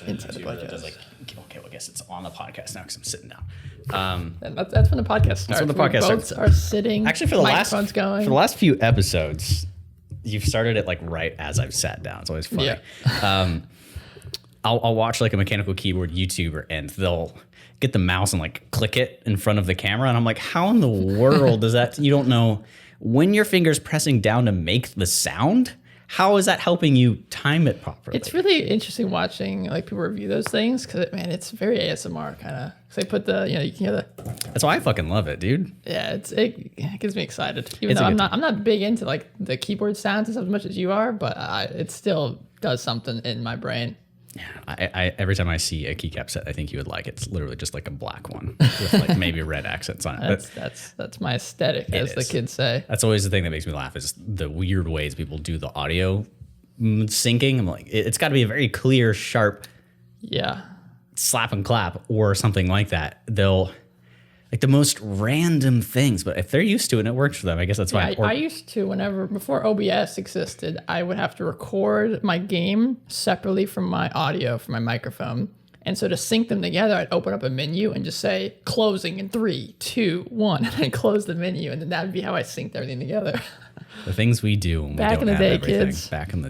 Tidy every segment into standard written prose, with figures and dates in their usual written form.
watching a YouTuber that does like, okay, well, I guess it's on the podcast now because I'm sitting down. That's when the podcast starts. That's when the podcast starts. Are sitting. Actually, for the last few episodes, you've started it like right as I've sat down. It's always funny. Yeah. I'll watch like a mechanical keyboard YouTuber and they'll get the mouse and like click it in front of the camera. And I'm like, how in the world does that? You don't know when your finger's pressing down to make the sound. How is that helping you time it properly? It's really interesting watching like people review those things because man, it's very ASMR kind of. They put the you can hear the. That's why I fucking love it, dude. Yeah, it gets me excited. Even though I'm not big into like the keyboard sounds as much as you are, but it still does something in my brain. Yeah, I every time I see a keycap set, I think you would like it. It's literally just like a black one with like maybe red accents on it. That's my aesthetic, as the kids say. That's always the thing that makes me laugh is the weird ways people do the audio syncing. I'm like, it's got to be a very clear, sharp, slap and clap or something like that. They'll like the most random things, but if they're used to it and it works for them, I guess that's fine. I used to, before OBS existed, I would have to record my game separately from my audio, from my microphone. And so to sync them together, I'd open up a menu and just say closing in 3, 2, 1, and I'd close the menu. And then that would be how I synced everything together. The things we do when we don't have everything. Back in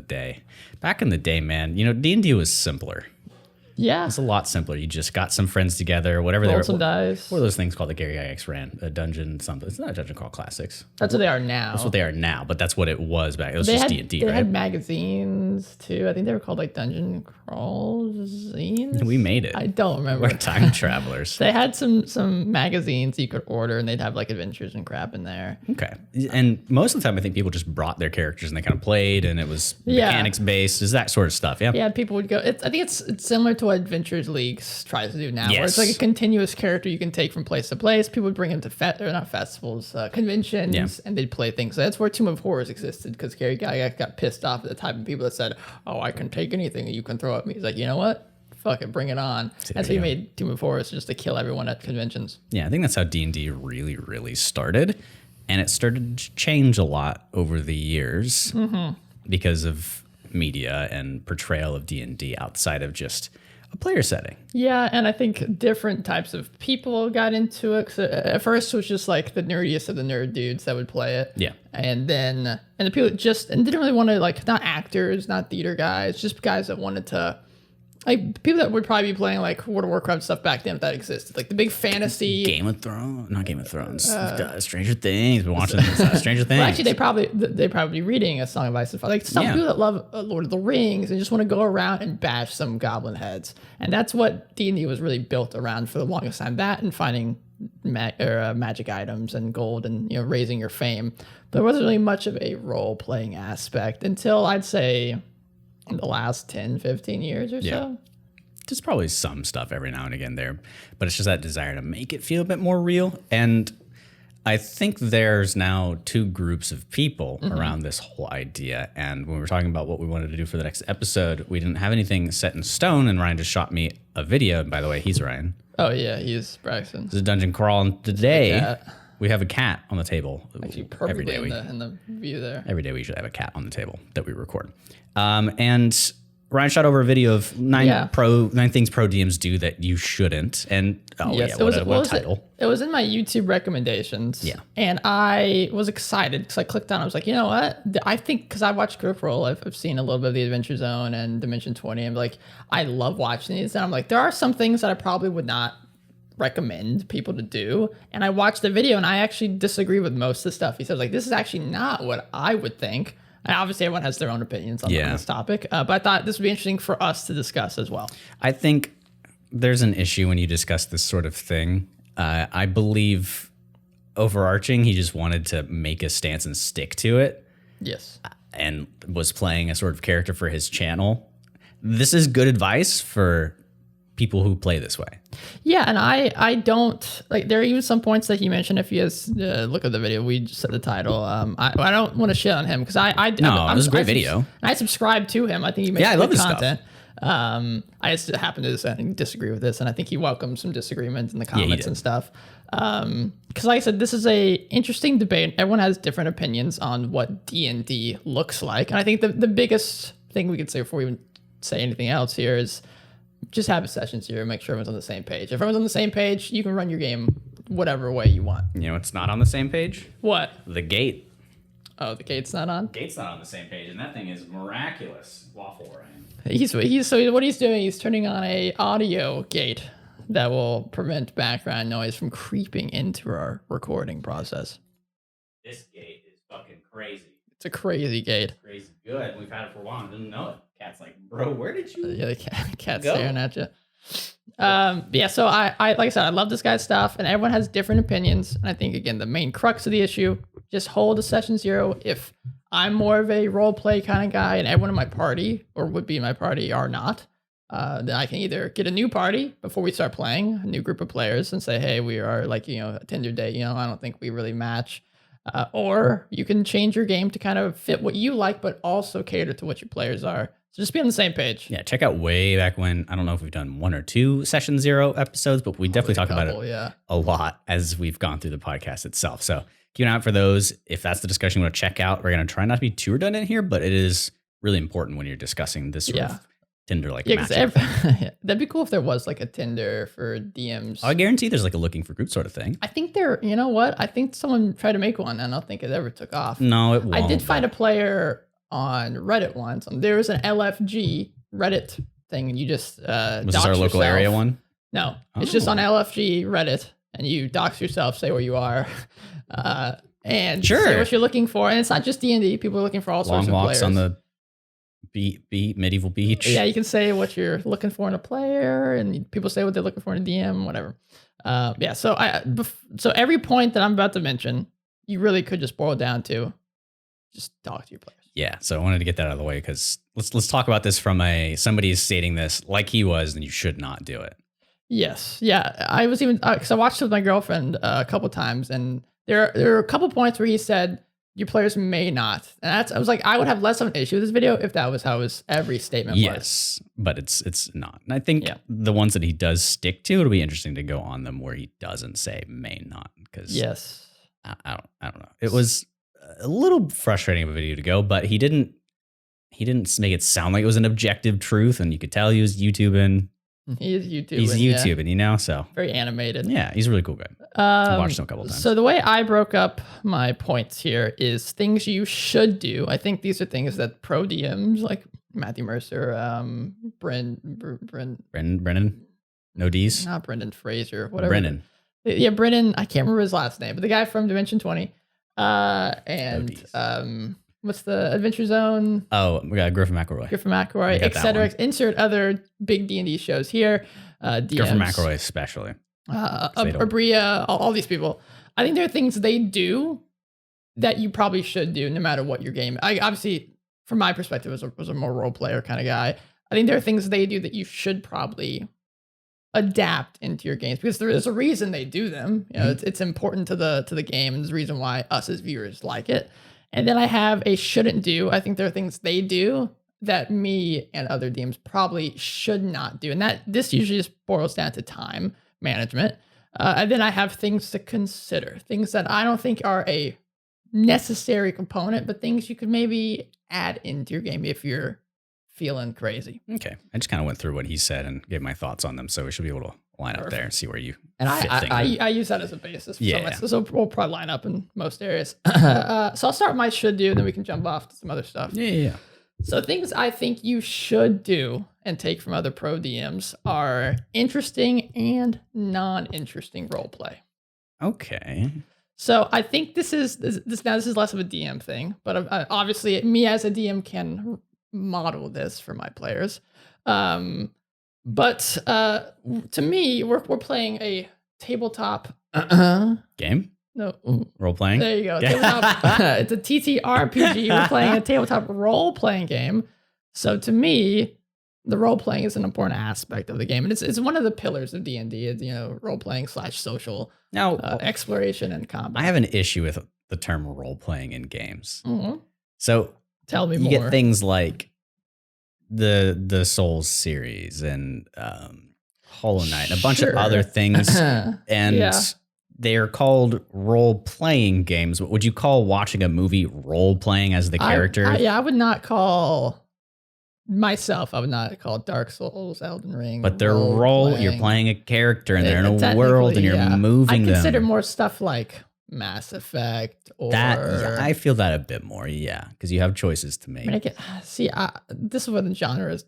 the day, man, D&D was simpler. Yeah. It's a lot simpler. You just got some friends together, whatever they were. Some dice. What are those things called that Gary Gygax ran? A dungeon something. It's not a dungeon called Classics. That's what they are now. That's what they are now, but that's what it was back. It was just D&D, right? They had magazines, too. I think they were called, like, Dungeon Crawl zines. We made it. I don't remember. We're time travelers. They had some magazines you could order, and they'd have, like, adventures and crap in there. Okay. And most of the time, I think people just brought their characters, and they kind of played, and it was mechanics-based. Is that sort of stuff, yeah? Yeah, people would go. I think it's similar to what Adventures League tries to do now, where it's like a continuous character you can take from place to place. People would bring him to not festivals, conventions, and they'd play things. So that's where Tomb of Horrors existed, because Gary Gygax got pissed off at the type of people that said, "Oh, I can take anything you can throw at me." He's like, you know what? Fuck it, bring it on. That's why he made Tomb of Horrors, just to kill everyone at conventions. Yeah, I think that's how D&D really, really started, and it started to change a lot over the years because of media and portrayal of D&D outside of just a player setting. Yeah, and I think different types of people got into it. 'Cause at first it was just like the nerdiest of the nerd dudes that would play it. Yeah. And then the people didn't really want to, like, not actors, not theater guys, just guys that wanted to, like, people that would probably be playing like World of Warcraft stuff back then if that existed. Like the big fantasy. Not Game of Thrones. Stranger Things. We're watching Stranger Things. Well, actually, they probably be reading A Song of Ice and Fire. Like some people that love Lord of the Rings and just want to go around and bash some goblin heads. And that's what D&D was really built around for the longest time. That and finding magic items and gold and raising your fame. There wasn't really much of a role playing aspect until I'd say in the last 10, 15 years or so. There's probably some stuff every now and again there, but it's just that desire to make it feel a bit more real. And I think there's now two groups of people around this whole idea. And when we were talking about what we wanted to do for the next episode, we didn't have anything set in stone, and Ryan just shot me a video. And by the way, he's Ryan. Oh, yeah, he's Braxton. This is Dungeon Crawl, and today we have a cat on the table. Actually, perfectly in the view there. Every day we usually have a cat on the table that we record. And Ryan shot over a video of 9 things pro DMs do that you shouldn't. And what a title. It was in my YouTube recommendations. Yeah. And I was excited because I clicked on it. I was like, you know what? I think, because I watched Critical Role, I've seen a little bit of the Adventure Zone and Dimension 20. And like, I love watching these. And I'm like, there are some things that I probably would not recommend people to do. And I watched the video and I actually disagree with most of the stuff he says. Like, this is actually not what I would think. And obviously, everyone has their own opinions on this topic, but I thought this would be interesting for us to discuss as well. I think there's an issue when you discuss this sort of thing. I believe overarching, he just wanted to make a stance and stick to it. Yes. And was playing a sort of character for his channel. This is good advice for people who play this way. Yeah, and I don't, like, there are even some points that he mentioned. If you guys look at the video, we just said the title. I don't want to shit on him because it was a great video. I subscribe to him. I think he makes good content. I just happen to disagree with this, and I think he welcomes some disagreements in the comments and stuff. Because like I said, this is a interesting debate. Everyone has different opinions on what D&D looks like, and I think the biggest thing we could say before we even say anything else here is, just have a session zero, make sure everyone's on the same page. If everyone's on the same page, you can run your game whatever way you want. You know, it's not on the same page. What? The gate. Oh, the gate's not on? Gate's not on the same page, and that thing is miraculous. Waffle Ryan. So what he's doing, he's turning on a audio gate that will prevent background noise from creeping into our recording process. This gate is fucking crazy. It's a crazy gate. Crazy good. We've had it for a while and didn't know it. Cat's like, bro, where did you Yeah, the cat's staring at you. Yeah, so I like I said, I love this guy's stuff, and everyone has different opinions. And I think, again, the main crux of the issue, just hold a session zero. If I'm more of a role play kind of guy and everyone in my party or would be in my party are not, then I can either get a new party before we start playing, a new group of players, and say, hey, we are like, a Tinder date, I don't think we really match. Or you can change your game to kind of fit what you like, but also cater to what your players are. So just be on the same page. Yeah, check out way back when, I don't know if we've done 1 or 2 session zero episodes, but we definitely talk about it a lot as we've gone through the podcast itself. So keep an eye out for those. If that's the discussion you want to check out, we're going to try not to be too redundant here, but it is really important when you're discussing this sort of Tinder-like matchup. That'd be cool if there was like a Tinder for DMs. I guarantee there's like a looking for group sort of thing. I think you know what? I think someone tried to make one and I don't think it ever took off. No, it won't. I did find a player on Reddit once. There was an LFG Reddit thing, and you just was this our local area one? No, it's just on LFG Reddit, and you dox yourself, say where you are, and say what you're looking for. And it's not just D&D. People are looking for all sorts of players. Long walks on the medieval beach. Yeah, you can say what you're looking for in a player, and people say what they're looking for in a DM, whatever. Yeah, so every point that I'm about to mention, you really could just boil down to just talk to your players. Yeah, so I wanted to get that out of the way because let's talk about this from somebody is stating this like he was, and you should not do it. Yes, yeah, I was even because I watched it with my girlfriend a couple times, and there are a couple points where he said your players may not, and I was like, I would have less of an issue with this video if that was how his every statement was. Yes, but it's not, and I think the ones that he does stick to, it'll be interesting to go on them where he doesn't say may not because I don't know. It was a little frustrating of a video to go, but he didn't make it sound like it was an objective truth, and you could tell he was YouTubing. He is YouTubing. He's YouTubing, so very animated. Yeah, he's a really cool guy. I've watched him a couple times. So the way I broke up my points here is things you should do. I think these are things that pro DMs like Matthew Mercer, Brennan, no D's, not Brendan Fraser, whatever. Brennan. Yeah, Brennan. I can't remember his last name, but the guy from Dimension 20. And what's the Adventure Zone? Oh, we got Griffin McElroy, etc. Insert other big D&D shows here. DMs, Griffin McElroy especially. Abria, all these people. I think there are things they do that you probably should do no matter what your game. I obviously, from my perspective, was a more role player kind of guy. I think there are things they do that you should probably adapt into your games because there is a reason they do them. It's important to the game, and there's a reason why us as viewers like it. And then I have a shouldn't do. I think there are things they do that me and other DMs probably should not do, and this usually just boils down to time management. And then I have things to consider, things that I don't think are a necessary component, but things you could maybe add into your game if you're feeling crazy. Okay. I just kind of went through what he said and gave my thoughts on them, so we should be able to line up there and see where you fit things. I use that as a basis for so we'll probably line up in most areas. So I'll start with my should do, and then we can jump off to some other stuff. Yeah. So things I think you should do and take from other pro DMs are interesting and non-interesting role play. Okay. So I think this is less of a DM thing, but obviously me as a DM can model this for my players. But to me, we're playing a tabletop game. No, role playing. There you go. It's a TTRPG. We're playing a tabletop role playing game. So to me, the role playing is an important aspect of the game, and it's one of the pillars of D&D. It's, role playing / social exploration and combat. I have an issue with the term role playing in games. Mm-hmm. So tell me more. You get things like the Souls series and Hollow Knight, and a bunch of other things, and they are called role playing games. Would you call watching a movie role playing as the character? I would not call myself, I would not call it Dark Souls, Elden Ring. But their role, you're playing a character and they're in a world and you're moving them. I consider more stuff like Mass Effect or I feel that a bit more, because you have choices to make. I mean, this is where the genre has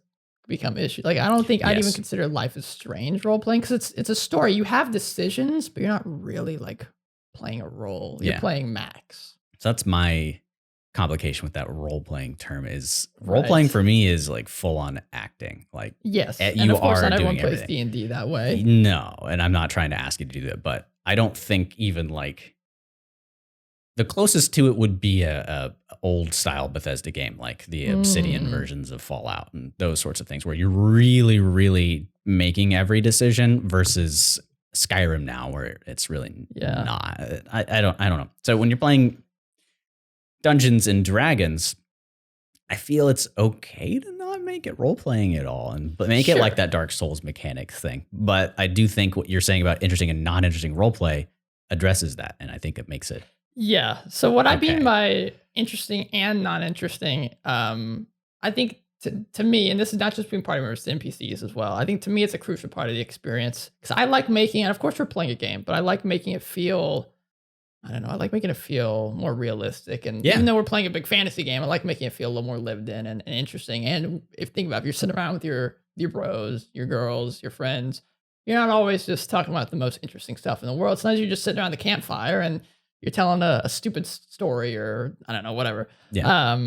become issue. Like, I don't think I'd even consider Life is Strange role playing, because it's a story. You have decisions, but you're not really like playing a role. You're playing Max. So that's my complication with that role playing term. Is role playing for me is like full on acting. Like, yes, you and of course, are not doing everyone plays everything. D&D that way. No, and I'm not trying to ask you to do that, but I don't think even like the closest to it would be a old style Bethesda game, like the Obsidian versions of Fallout and those sorts of things, where you're really, really making every decision versus Skyrim now, where it's really not. I don't know. So when you're playing Dungeons and Dragons, I feel it's okay to not make it role playing at all, but make it like that Dark Souls mechanic thing. But I do think what you're saying about interesting and non interesting role play addresses that, and I think it makes it. Yeah. So what I mean by interesting and non-interesting, I think to me, and this is not just being party members, to NPCs as well, I think to me it's a crucial part of the experience, because I like making, and of course we're playing a game, but I like making it feel, I don't know, I like making it feel more realistic. And even though we're playing a big fantasy game, I like making it feel a little more lived in and interesting. And think about it, if you're sitting around with your bros, your girls, your friends, you're not always just talking about the most interesting stuff in the world. Sometimes you're just sitting around the campfire and you're telling a stupid story, or I don't know, whatever. Yeah.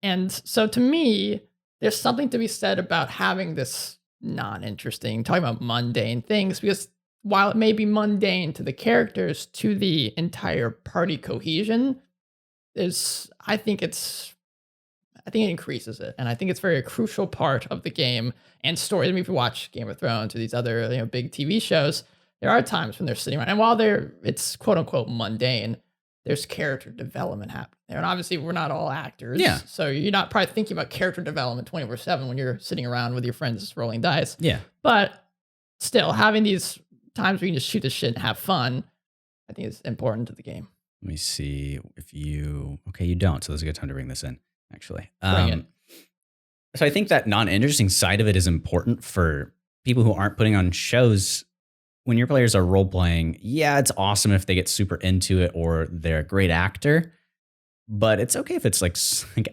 And so to me, there's something to be said about having this non-interesting, talking about mundane things, because while it may be mundane to the characters, to the entire party cohesion, I think it increases it. And I think it's a crucial part of the game and story. I mean, if you watch Game of Thrones or these other, big TV shows, there are times when they're sitting around, and while it's quote unquote mundane, there's character development happening there. And obviously we're not all actors. Yeah. So you're not probably thinking about character development 24/7 when you're sitting around with your friends rolling dice. Yeah. But still, having these times where you can just shoot the shit and have fun, I think is important to the game. Let me see if you don't. So this is a good time to bring this in, actually. Bring it. So I think that non-interesting side of it is important for people who aren't putting on shows. When your players are role playing, it's awesome if they get super into it or they're a great actor, but it's okay if it's like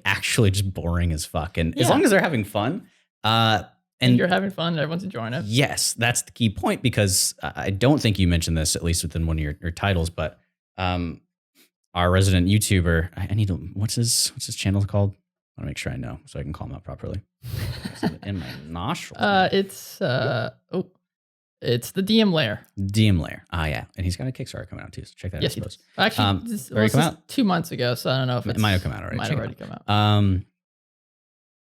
actually just boring as fuck. And as long as they're having fun, and you're having fun, everyone's enjoying it. Yes, that's the key point, because I don't think you mentioned this, at least within one of your titles, but our resident YouTuber, I need to, what's his channel called? I want to make sure I know so I can call him out properly. In my nostrils. It's the DM Lair. DM Lair. Yeah. And he's got a Kickstarter coming out too. So check that out. Yes, he does. Actually, this come out 2 months ago. So I don't know if it might have come out already. Might have already come out.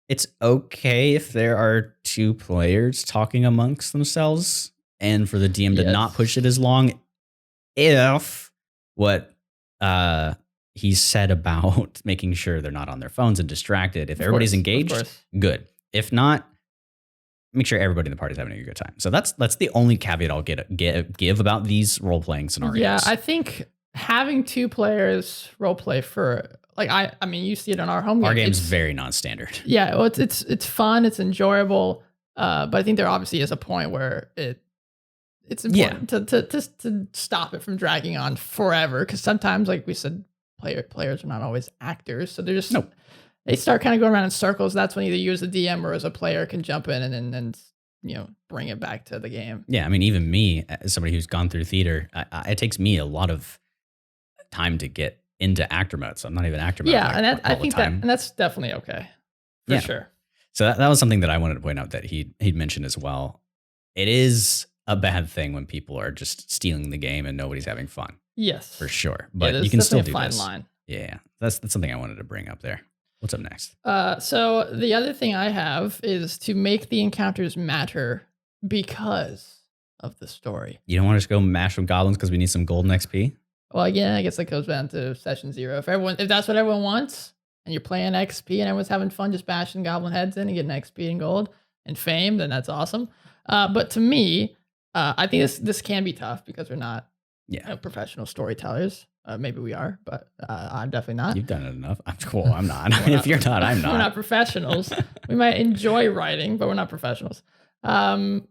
It's okay if there are two players talking amongst themselves and for the DM to not push it as long, if what he said about making sure they're not on their phones and distracted. If everybody's engaged, good. If not, make sure everybody in the party is having a good time. So that's the only caveat I'll give about these role-playing scenarios. Yeah, I think having two players role-play for, like, I mean, you see it on our home game. Our game's very non-standard. Yeah, well, it's fun, it's enjoyable, but I think there obviously is a point where it's important to stop it from dragging on forever, because sometimes, like we said, players are not always actors, so they're just they start kind of going around in circles. That's when either you as a DM or as a player can jump in and bring it back to the game. Yeah, I mean, even me, as somebody who's gone through theater, it takes me a lot of time to get into actor mode. So I'm not even actor mode. Yeah, and I think that's definitely okay for sure. So that was something that I wanted to point out that he'd mentioned as well. It is a bad thing when people are just stealing the game and nobody's having fun. Yes, for sure. But you can still do a fine this. Line. Yeah, that's something I wanted to bring up there. What's up next? So the other thing I have is to make the encounters matter because of the story. You don't want to just go mash some goblins because we need some golden XP? Well, again, I guess that goes down to session 0. If that's what everyone wants, and you're playing XP and everyone's having fun just bashing goblin heads in and getting XP and gold and fame, then that's awesome. But to me, I think this can be tough because we're not professional storytellers. Maybe we are, but I'm definitely not. You've done it enough. I'm cool. I'm not. If you're not, I'm not. We're not professionals. We might enjoy writing, but we're not professionals. But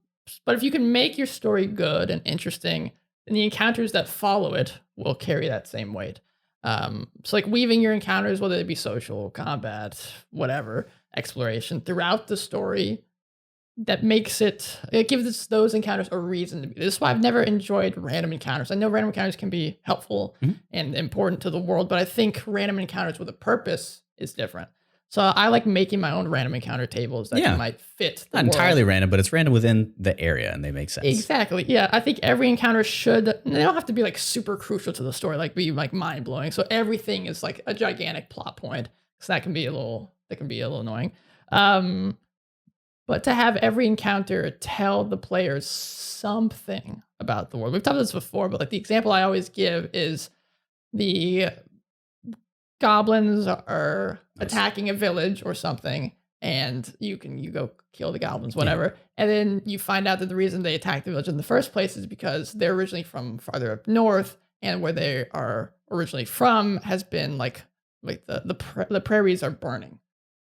if you can make your story good and interesting, then the encounters that follow it will carry that same weight. So like weaving your encounters, whether it be social, combat, whatever, exploration throughout the story, that makes it gives those encounters a reason to be. This is why I've never enjoyed random encounters. I know random encounters can be helpful and important to the world, but I think random encounters with a purpose is different. So I like making my own random encounter tables that might fit the Not world. entirely random, but it's random within the area and they make sense. Exactly. Yeah. I think every encounter they don't have to be like super crucial to the story, like be like mind blowing. So everything is like a gigantic plot point. So that can be a little annoying. But to have every encounter tell the players something about the world. We've talked about this before, but like the example I always give is the goblins are attacking a village or something, and you go kill the goblins, whatever. And then you find out that the reason they attacked the village in the first place is because they're originally from farther up north, and where they are originally from has been like the prairies are burning.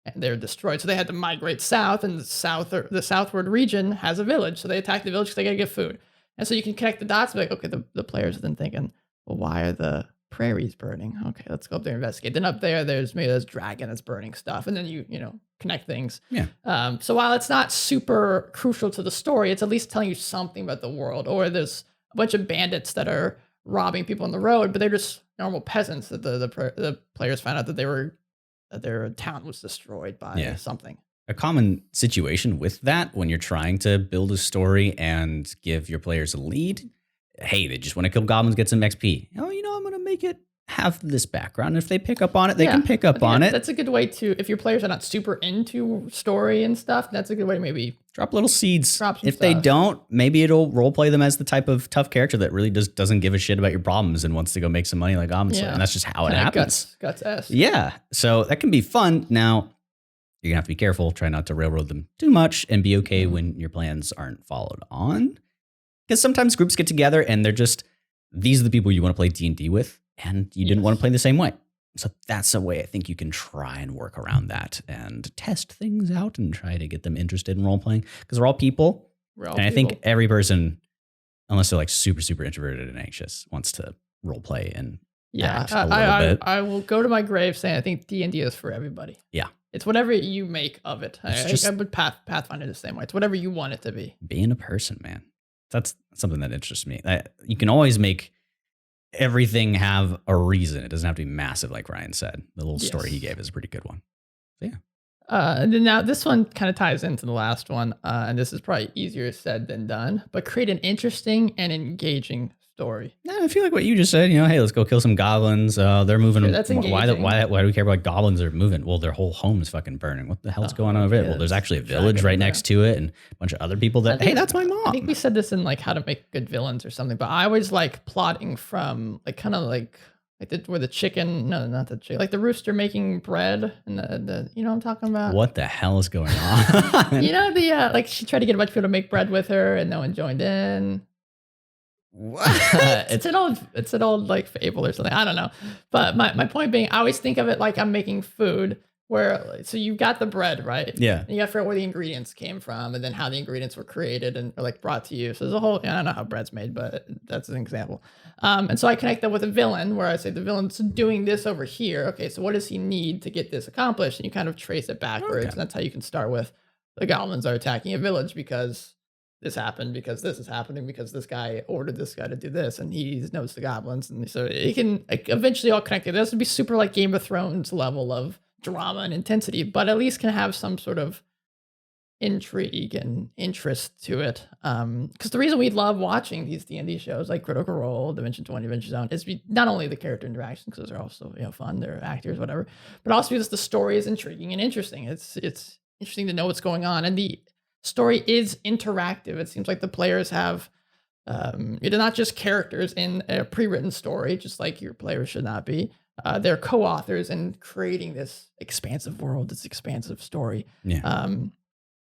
And they're destroyed, so they had to migrate south, and the southward region has a village, so they attack the village because they gotta get food. And so you can connect the dots, and be like, okay, the players are then thinking, well, why are the prairies burning? Okay, let's go up there and investigate. Then up there, there's dragon that's burning stuff, and then you connect things. Yeah. So while it's not super crucial to the story, it's at least telling you something about the world. Or there's a bunch of bandits that are robbing people on the road, but they're just normal peasants that the players found out that their town was destroyed by something. A common situation with that when you're trying to build a story and give your players a lead, hey, they just want to kill goblins, get some XP. Oh, I'm going to make it have this background. If they pick up on it, they can pick up on it. That's a good way to, if your players are not super into story and stuff, that's a good way to maybe drop little seeds. If they don't, maybe it'll role play them as the type of tough character that really doesn't give a shit about your problems and wants to go make some money like Goblin Slayer. And that's just how it happens. Guts-esque. Yeah. So that can be fun. Now, you're going to have to be careful. Try not to railroad them too much and be okay when your plans aren't followed on. Because sometimes groups get together and they're just, these are the people you want to play D&D with, and you didn't want to play the same way. So that's a way I think you can try and work around that and test things out and try to get them interested in role playing, because we're all people. I think every person, unless they're like super, super introverted and anxious, wants to role play and act a little bit. I will go to my grave saying I think D&D is for everybody. Yeah. It's whatever you make of it. I would Pathfinder the same way. It's whatever you want it to be. Being a person, man. That's something that interests me. You can always make everything have a reason. It doesn't have to be massive, like Ryan said. The little story he gave is a pretty good one. So, yeah. And then now this one kind of ties into the last one, and this is probably easier said than done, but create an interesting and engaging story. I feel like what you just said, hey, let's go kill some goblins. They're moving. Sure, that's engaging. Why do we care about goblins are moving? Well, their whole home is fucking burning. What the hell's going on over there? Well, there's actually a village right next to it and a bunch of other people that, hey, that's my mom. I think we said this in like how to make good villains or something, but I always like plotting from like kind of like where the chicken, no, not the chicken, like the rooster making bread and the you know what I'm talking about? What the hell is going on? The like she tried to get a bunch of people to make bread with her and no one joined in. What? It's an old like fable or something. I don't know. But my point being, I always think of it like I'm making food so you got the bread, right? Yeah. And you got to figure out where the ingredients came from and then how the ingredients were created and or like brought to you. So there's a whole, I don't know how bread's made, but that's an example. And so I connect that with a villain where I say the villain's doing this over here. Okay, so what does he need to get this accomplished? And you kind of trace it backwards. Okay. And that's how you can start with the goblins are attacking a village because this happened, because this is happening, because this guy ordered this guy to do this, and he knows the goblins. And so it can eventually all connect. It doesn't be super like Game of Thrones level of drama and intensity, but at least can have some sort of intrigue and interest to it. Because the reason we love watching these D&D shows like Critical Role, Dimension 20, Adventure Zone is not only the character interactions, because those are also fun, they're actors, whatever, but also because the story is intriguing and interesting. It's interesting to know what's going on, and the story is interactive. It seems like the players have they're not just characters in a pre-written story, just like your players should not be. They're co-authors in creating this expansive world, this expansive story. Yeah.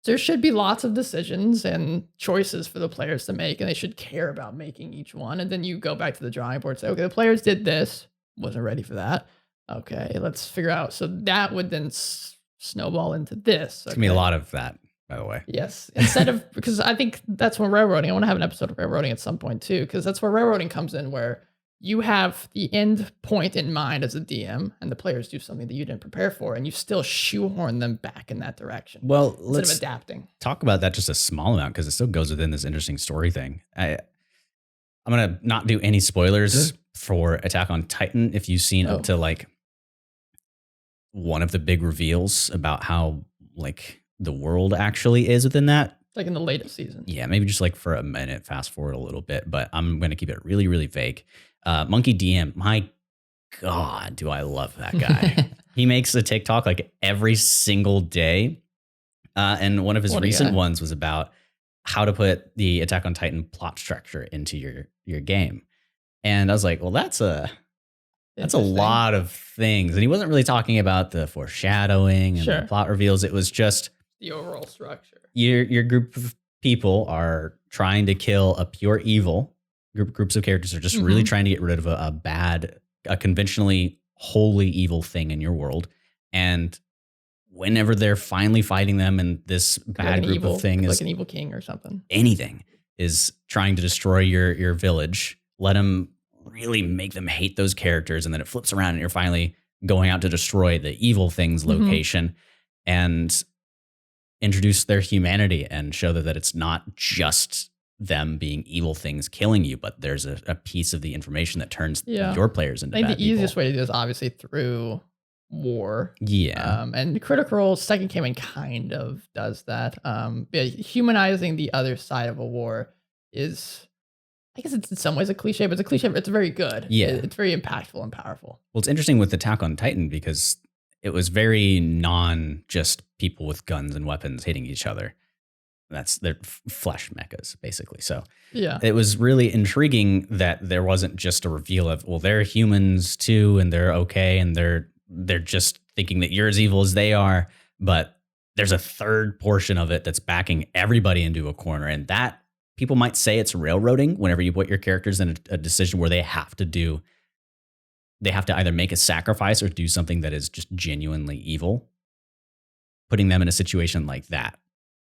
there should be lots of decisions and choices for the players to make, and they should care about making each one. And then you go back to the drawing board and say, okay, the players did this, wasn't ready for that. Okay, let's figure out. So that would then snowball into this. It's gonna be a lot of that, by the way. Yes. Instead of, because I think that's when railroading, I want to have an episode of railroading at some point too, because that's where railroading comes in, where you have the end point in mind as a DM, and the players do something that you didn't prepare for, and you still shoehorn them back in that direction. Well, let's adapting. Talk about that just a small amount, because it still goes within this interesting story thing. I'm gonna not do any spoilers for Attack on Titan. If you've seen up to like one of the big reveals about how like the world actually is within that. Like in the latest season. Yeah, maybe just like for a minute, fast forward a little bit, but I'm going to keep it really, really vague. Monkey DM, my God, do I love that guy. He makes a TikTok like every single day. And one of his recent ones was about how to put the Attack on Titan plot structure into your game. And I was like, well, that's a lot of things. And he wasn't really talking about the foreshadowing and the plot reveals. It was just the overall structure. Your group of people are trying to kill a pure evil. Groups of characters are just really trying to get rid of a conventionally wholly evil thing in your world. And whenever they're finally fighting them, and this bad group of thing is like an evil king or something, anything is trying to destroy your village, let them really make them hate those characters. And then it flips around and you're finally going out to destroy the evil thing's location and introduce their humanity and show that it's not just them being evil things killing you, but there's a piece of the information that turns your players into bad people. I think the easiest way to do this, obviously, through war. Yeah. And Critical Role's second campaign kind of does that. Humanizing the other side of a war is, I guess it's in some ways a cliche, but it's a cliche, but it's very good. Yeah. It's very impactful and powerful. Well, it's interesting with Attack on Titan because it was very just people with guns and weapons hitting each other. They're flesh mechas, basically. So it was really intriguing that there wasn't just a reveal of, well, they're humans too, and they're okay, and they're just thinking that you're as evil as they are. But there's a third portion of it that's backing everybody into a corner, and that people might say it's railroading whenever you put your characters in a decision where they have to either make a sacrifice or do something that is just genuinely evil, putting them in a situation like that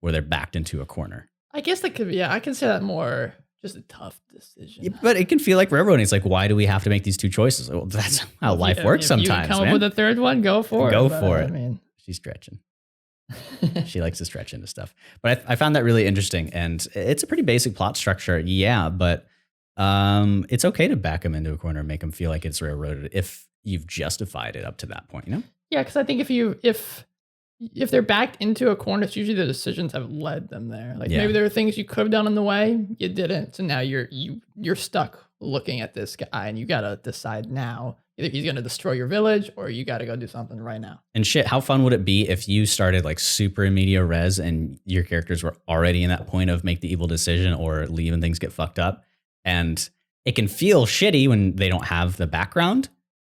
where they're backed into a corner. I guess that could be, I can say that more just a tough decision. Yeah, but it can feel like railroading. It's like, why do we have to make these two choices? Well, that's how life works sometimes. You come up with a third one, go for it. Go for it. I mean, she's stretching. She likes to stretch into stuff. But I found that really interesting. And it's a pretty basic plot structure. Yeah, but it's okay to back them into a corner and make them feel like it's railroaded if you've justified it up to that point, you know? Yeah, because I think if they're backed into a corner, it's usually the decisions have led them there. Like maybe there are things you could have done on the way, you didn't. So now you're stuck looking at this guy, and you got to decide now. Either he's going to destroy your village, or you got to go do something right now. And shit, how fun would it be if you started like super in media res and your characters were already in that point of make the evil decision or leave and things get fucked up? And it can feel shitty when they don't have the background,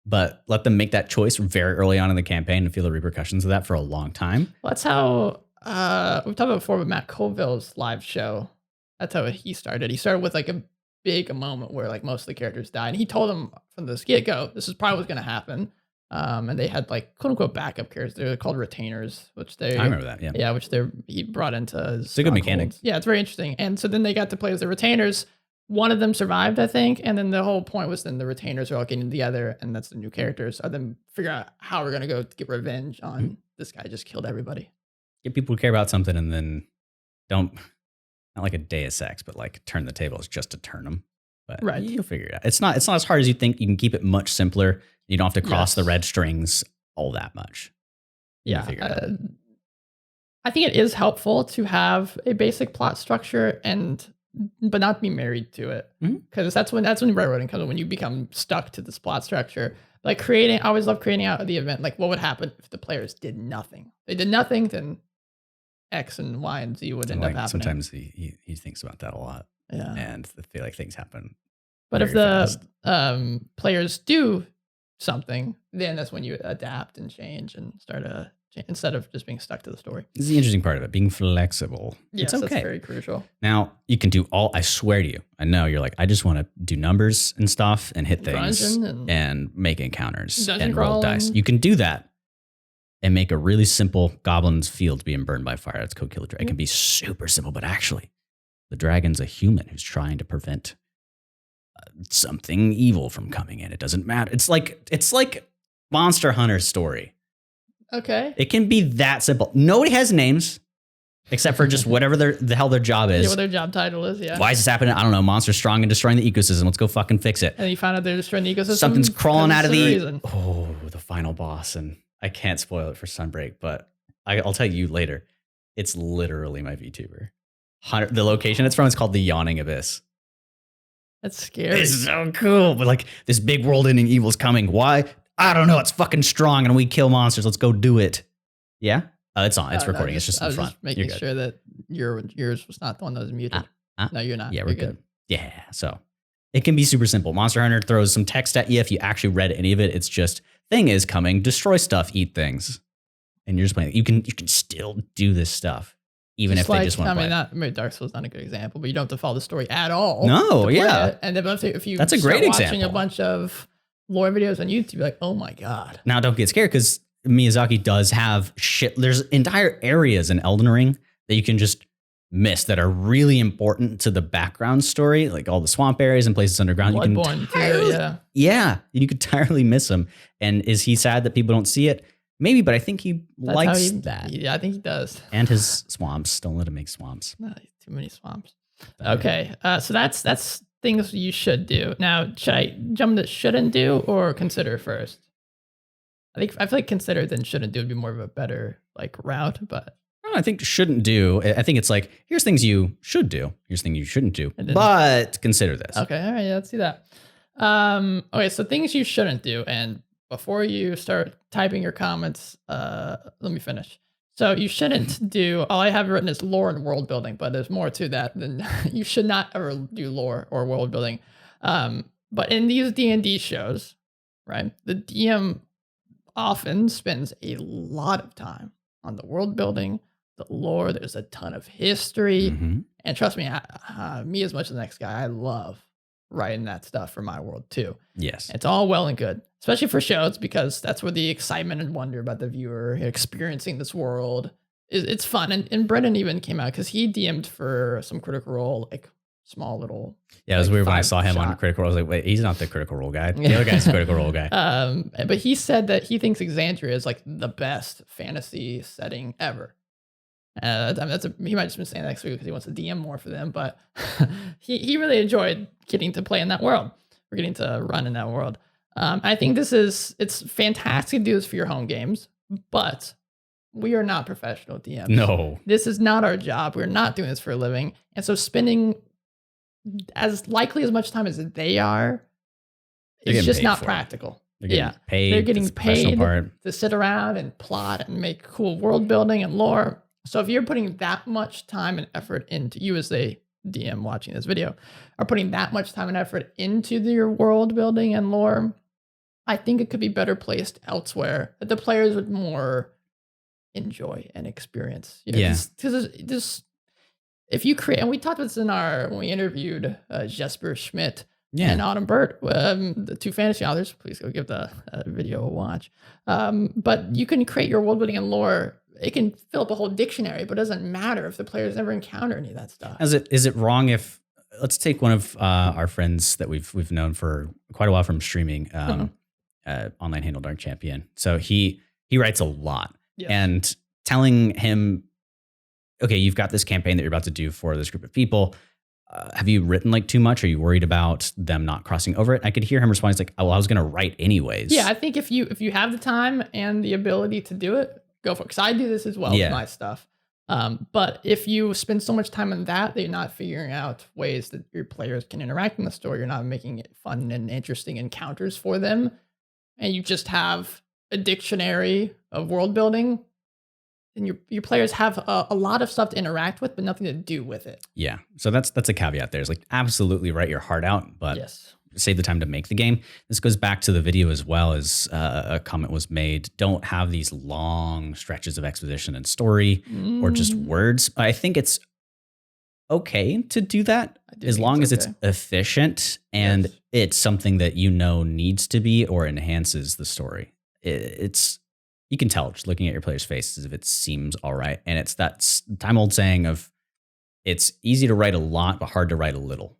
but let them make that choice very early on in the campaign and feel the repercussions of that for a long time. Well, that's how we've talked about before with Matt Colville's live show. That's how he started. He started with like a big moment where like most of the characters died. And he told them from the get-go, this is probably what's going to happen. And they had like quote unquote backup characters. They're called retainers, which I remember that. Yeah. Which he brought into his. It's a good mechanic. Yeah, it's very interesting. And so then they got to play as the retainers. One of them survived, I think, and then the whole point was then the retainers are all getting together, and that's the new characters. So then figure out how we're gonna go get revenge on this guy just killed everybody. Get people who care about something, and then not like a Deus Ex, but like turn the tables just to turn them. But you'll figure it out. It's not as hard as you think. You can keep it much simpler. You don't have to cross the red strings all that much. Yeah, I think it is helpful to have a basic plot structure but not be married to it, because that's when railroading comes in, when you become stuck to this plot structure. Like I always love creating out of the event. Like, what would happen if the players did nothing? They did nothing, then X and Y and Z would end up happening. Sometimes he thinks about that a lot. Yeah, and I feel like things happen. But if the players do something, then that's when you adapt and change and start instead of just being stuck to the story. This is the interesting part of it, being flexible. Yes, it's okay. That's very crucial. Now, you can do I swear to you, I know you're like, I just want to do numbers and stuff and hit things and make encounters and roll dice. You can do that and make a really simple goblin's field being burned by fire. That's code Killer Dragon. It can be super simple, but actually, the dragon's a human who's trying to prevent something evil from coming in. It doesn't matter. It's like Monster Hunter's story. Okay. It can be that simple. Nobody has names except for just whatever the hell their job is. Yeah, what their job title is, yeah. Why is this happening? I don't know. Monster's strong and destroying the ecosystem. Let's go fucking fix it. And you find out they're destroying the ecosystem. Something's crawling out of the final boss. And I can't spoil it for Sunbreak, but I'll tell you later. It's literally my VTuber. The location it's from is called the Yawning Abyss. That's scary. It's so cool. But like this big world-ending evil's coming. Why? I don't know. It's fucking strong and we kill monsters. Let's go do it. Yeah? It's on. It's recording. It's just in front. Just making sure that yours was not the one that was muted. No, you're not. Yeah, we're good. Yeah. So it can be super simple. Monster Hunter throws some text at you. If you actually read any of it, it's just thing is coming, destroy stuff, eat things. And you're just playing. You can still do this stuff. Even just if they just want to play. Dark Souls is not a good example, but you don't have to follow the story at all. No, yeah. And then if you that's a great watching example. A bunch of lore videos on YouTube, you're like, oh my God. Now don't get scared because Miyazaki does have shit. There's entire areas in Elden Ring that you can just miss that are really important to the background story, like all the swamp areas and places underground. Bloodborne too, yeah. Yeah, you could entirely miss them. And is he sad that people don't see it? Maybe, but I think he likes that. Yeah, I think he does. And his swamps. Don't let him make swamps. No, too many swamps. Okay, so that's things you should do. Now, should I jump to shouldn't do or consider first? I feel like consider then shouldn't do would be more of a better like route, but I think shouldn't do. I think it's like here's things you should do. Here's things you shouldn't do. But consider this. Okay, all right, yeah, let's see that. Okay, so things you shouldn't do, and before you start typing your comments, let me finish. So you shouldn't do, all I have written is lore and world building, but there's more to that than you should not ever do lore or world building. But in these D&D shows, right, the DM often spends a lot of time on the world building, the lore. There's a ton of history. Mm-hmm. And trust me, me as much as the next guy, I love writing that stuff for my world too. Yes. It's all well and good, especially for shows, because that's where the excitement and wonder about the viewer experiencing this world is. It's fun. And Brendan even came out because he DM'd for some Critical Role, like small little. Yeah, it was weird when I saw him on Critical Role. I was like, wait, he's not the Critical Role guy. The other guy's the Critical Role guy. But he said that he thinks Exandria is like the best fantasy setting ever. He might just been saying that next week because he wants to DM more for them, but he really enjoyed getting to play in that world. We're getting to run in that world. I think it's fantastic to do this for your home games, but we are not professional DMs. No. This is not our job. We're not doing this for a living. And so spending as likely as much time as they are, it's just not practical. They're getting paid to sit around and plot and make cool world building and lore. So if you're putting that much time and effort into, you as a DM watching this video, are putting that much time and effort into your world building and lore, I think it could be better placed elsewhere that the players would more enjoy and experience. Because if you create, and we talked about this when we interviewed Jesper Schmidt and Autumn Burt, the two fantasy authors. Please go give the video a watch. But you can create your world building and lore. It can fill up a whole dictionary, but it doesn't matter if the players never encounter any of that stuff. Is it wrong if, let's take one of our friends that we've known for quite a while from streaming, online handle Dark Champion. So he writes a lot, and telling him, okay, you've got this campaign that you're about to do for this group of people. Have you written like too much? Are you worried about them not crossing over it? I could hear him respond. He's like, oh, well, I was going to write anyways. Yeah, I think if you have the time and the ability to do it, go for it. Because I do this as well with my stuff. But if you spend so much time on that you're not figuring out ways that your players can interact in the story, you're not making it fun and interesting encounters for them, and you just have a dictionary of world building, and your players have a lot of stuff to interact with, but nothing to do with it. Yeah. So that's a caveat there. It's like absolutely write your heart out, but save the time to make the game. This goes back to the video as well as a comment was made. Don't have these long stretches of exposition and story or just words. I think it's okay to do that as long as it's efficient and it's something that needs to be or enhances the story. It's you can tell just looking at your players' faces if it seems all right. And it's that time old saying of it's easy to write a lot, but hard to write a little.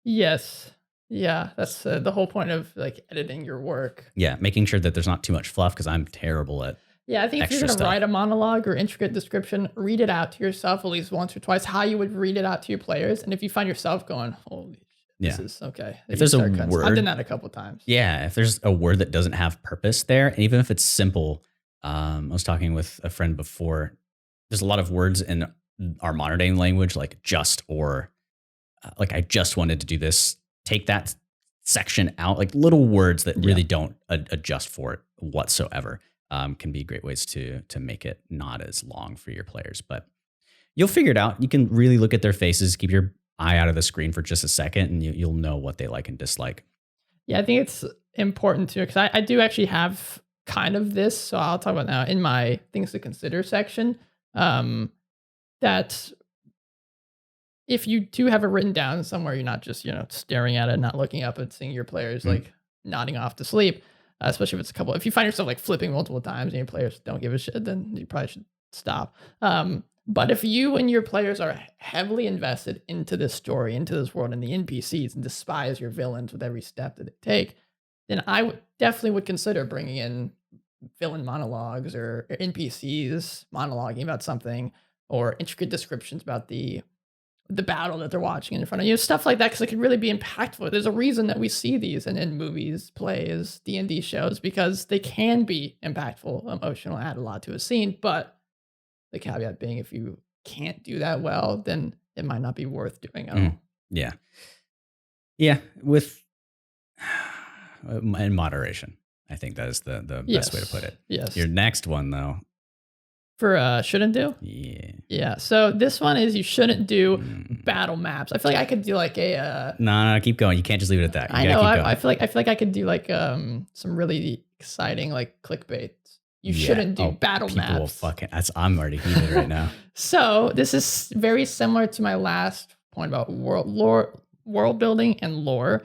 Yes. Yeah, that's the whole point of like editing your work. Yeah, making sure that there's not too much fluff because I'm terrible at. Yeah, I think if you're going to write a monologue or intricate description, read it out to yourself at least once or twice, how you would read it out to your players. And if you find yourself going, holy shit, this is okay. If there's a word. I've done that a couple of times. Yeah, if there's a word that doesn't have purpose there, and even if it's simple, I was talking with a friend before, there's a lot of words in our modern day language, like just or like I just wanted to do this. Take that section out, like little words that really don't adjust for it whatsoever. Can be great ways to make it not as long for your players, but you'll figure it out. You can really look at their faces, keep your eye out of the screen for just a second, and you'll know what they like and dislike. Yeah, I think it's important too, because I do actually have kind of this, so I'll talk about now in my things to consider section, that if you do have it written down somewhere, you're not just, staring at it, not looking up and seeing your players like nodding off to sleep. Especially if it's if you find yourself like flipping multiple times and your players don't give a shit, then you probably should stop. But if you and your players are heavily invested into this story, into this world and the NPCs and despise your villains with every step that they take, then I definitely would consider bringing in villain monologues or NPCs monologuing about something or intricate descriptions about the battle that they're watching in front of you, stuff like that, because it can really be impactful. There's a reason that we see these in movies, plays, D&D shows, because they can be impactful, emotional, add a lot to a scene. But the caveat being, if you can't do that well, then it might not be worth doing at all. Yeah. Yeah. With in moderation, I think that is the best way to put it. Yes. Your next one, though. For shouldn't do? Yeah. Yeah. So this one is you shouldn't do battle maps. I feel like I could do like a No, keep going. You can't just leave it at that. I know. I feel like I could do like some really exciting like clickbait. You shouldn't do battle maps. I'm already heated right now. So this is very similar to my last point about world building and lore,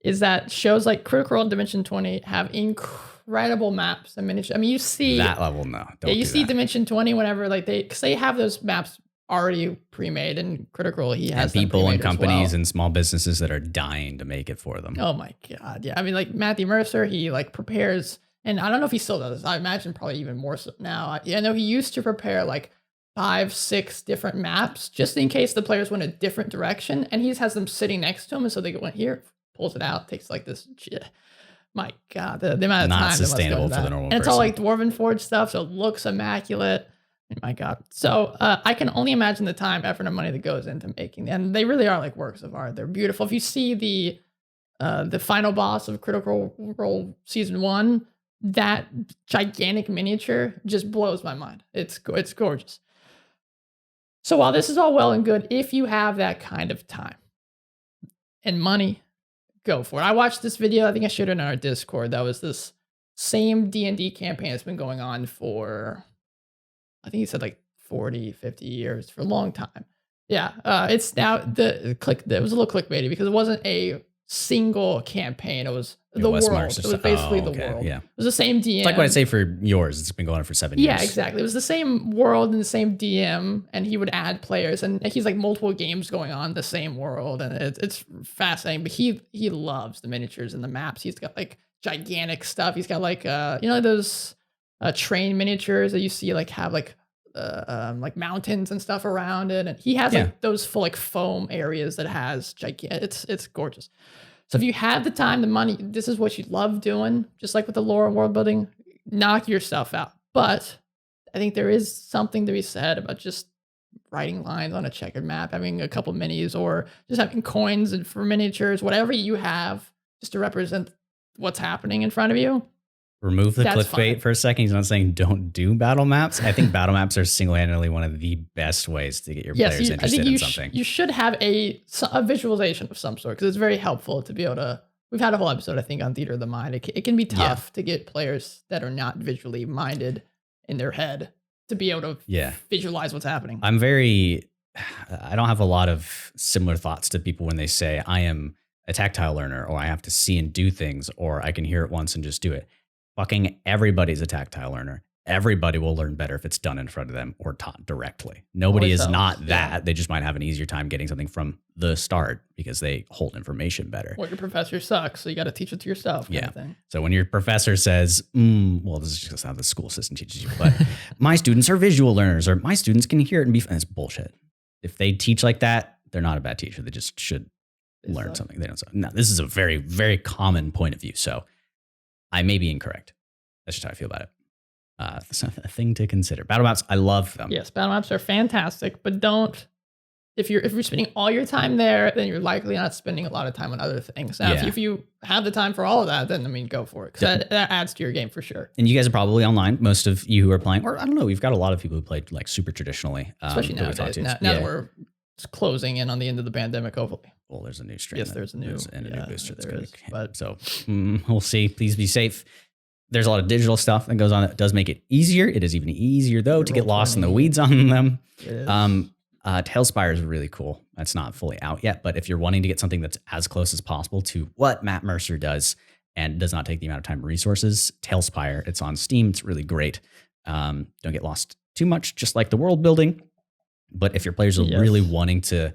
is that shows like Critical Role and Dimension 20 have incredible maps and miniatures. I mean, you see that level, no. You see Dimension 20 whenever like because they have those maps already pre-made, and Critical Role, he has people and companies and small businesses that are dying to make it for them. Oh my god, yeah. I mean, like Matthew Mercer, he like prepares, and I don't know if he still does. I imagine probably even more so now. I know he used to prepare like 5-6 different maps just in case the players went a different direction, and he has them sitting next to him, and so they went here, pulls it out, takes like this. My god, the amount of time not sustainable for the normal and it's person. all like Dwarven Forge stuff, so it looks immaculate. My god. So I can only imagine the time, effort, and money that goes into making them. And they really are like works of art. They're beautiful. If you see the final boss of Critical Role Season 1, that gigantic miniature just blows my mind. It's gorgeous. So while this is all well and good, if you have that kind of time and money, go for it. I watched this video. I think I shared it in our Discord. That was this same D&D campaign that's been going on for, I think he said like 40, 50 years, for a long time. Yeah. It's now it was a little clickbaity because it wasn't a single campaign. It was the world. It was basically the world. Yeah. It was the same DM. It's like what I say for yours. It's been going on for 7 years. Yeah, exactly. It was the same world and the same DM, and he would add players, and he's like multiple games going on the same world, and it's fascinating. But he loves the miniatures and the maps. He's got like gigantic stuff. He's got like those train miniatures that you see like have like mountains and stuff around it, and he has like those full like foam areas that has gigantic. It's gorgeous. So if you have the time, the money, this is what you love doing, just like with the lore and world building, knock yourself out. But I think there is something to be said about just writing lines on a checkered map, having a couple minis, or just having coins and for miniatures, whatever you have, just to represent what's happening in front of you. remove the That's clickbait fine. for a second. He's not saying don't do battle maps. I think battle maps are single-handedly one of the best ways to get your players interested in something. You should have a visualization of some sort because it's very helpful to be able to. We've had a whole episode, I think, on theater of the mind. It can be tough to get players that are not visually minded in their head to be able to visualize what's happening. I don't have a lot of similar thoughts to people when they say I am a tactile learner, or I have to see and do things, or I can hear it once and just do it. Fucking everybody's a tactile learner. Everybody will learn better if it's done in front of them or taught directly. Nobody is not that. They just might have an easier time getting something from the start because they hold information better. Well, your professor sucks, so you got to teach it to yourself. Kind of thing. So when your professor says, well, this is just how the school system teaches you, but my students are visual learners, or my students can hear it and be, it's bullshit. If they teach like that, they're not a bad teacher. They just should learn something. They don't. No, this is a very, very common point of view. So I may be incorrect. That's just how I feel about it. It's a thing to consider. Battle maps, I love them. Yes, battle maps are fantastic, but don't. If you're spending all your time there, then you're likely not spending a lot of time on other things. Now, if you have the time for all of that, then go for it, because that adds to your game for sure. And you guys are probably online. Most of you who are playing, or I don't know, we've got a lot of people who played like super traditionally, especially nowadays. Now that we're closing in on the end of the pandemic, hopefully. Well, there's a new strain. Yes, there's a new booster that's going to. But so we'll see. Please be safe. There's a lot of digital stuff that goes on that does make it easier. It is even easier though to get lost in the weeds on them. Tailspire is really cool. That's not fully out yet, but if you're wanting to get something that's as close as possible to what Matt Mercer does and does not take the amount of time and resources, Tailspire, it's on Steam. It's really great. Don't get lost too much, just like the world building. But if your players are really wanting to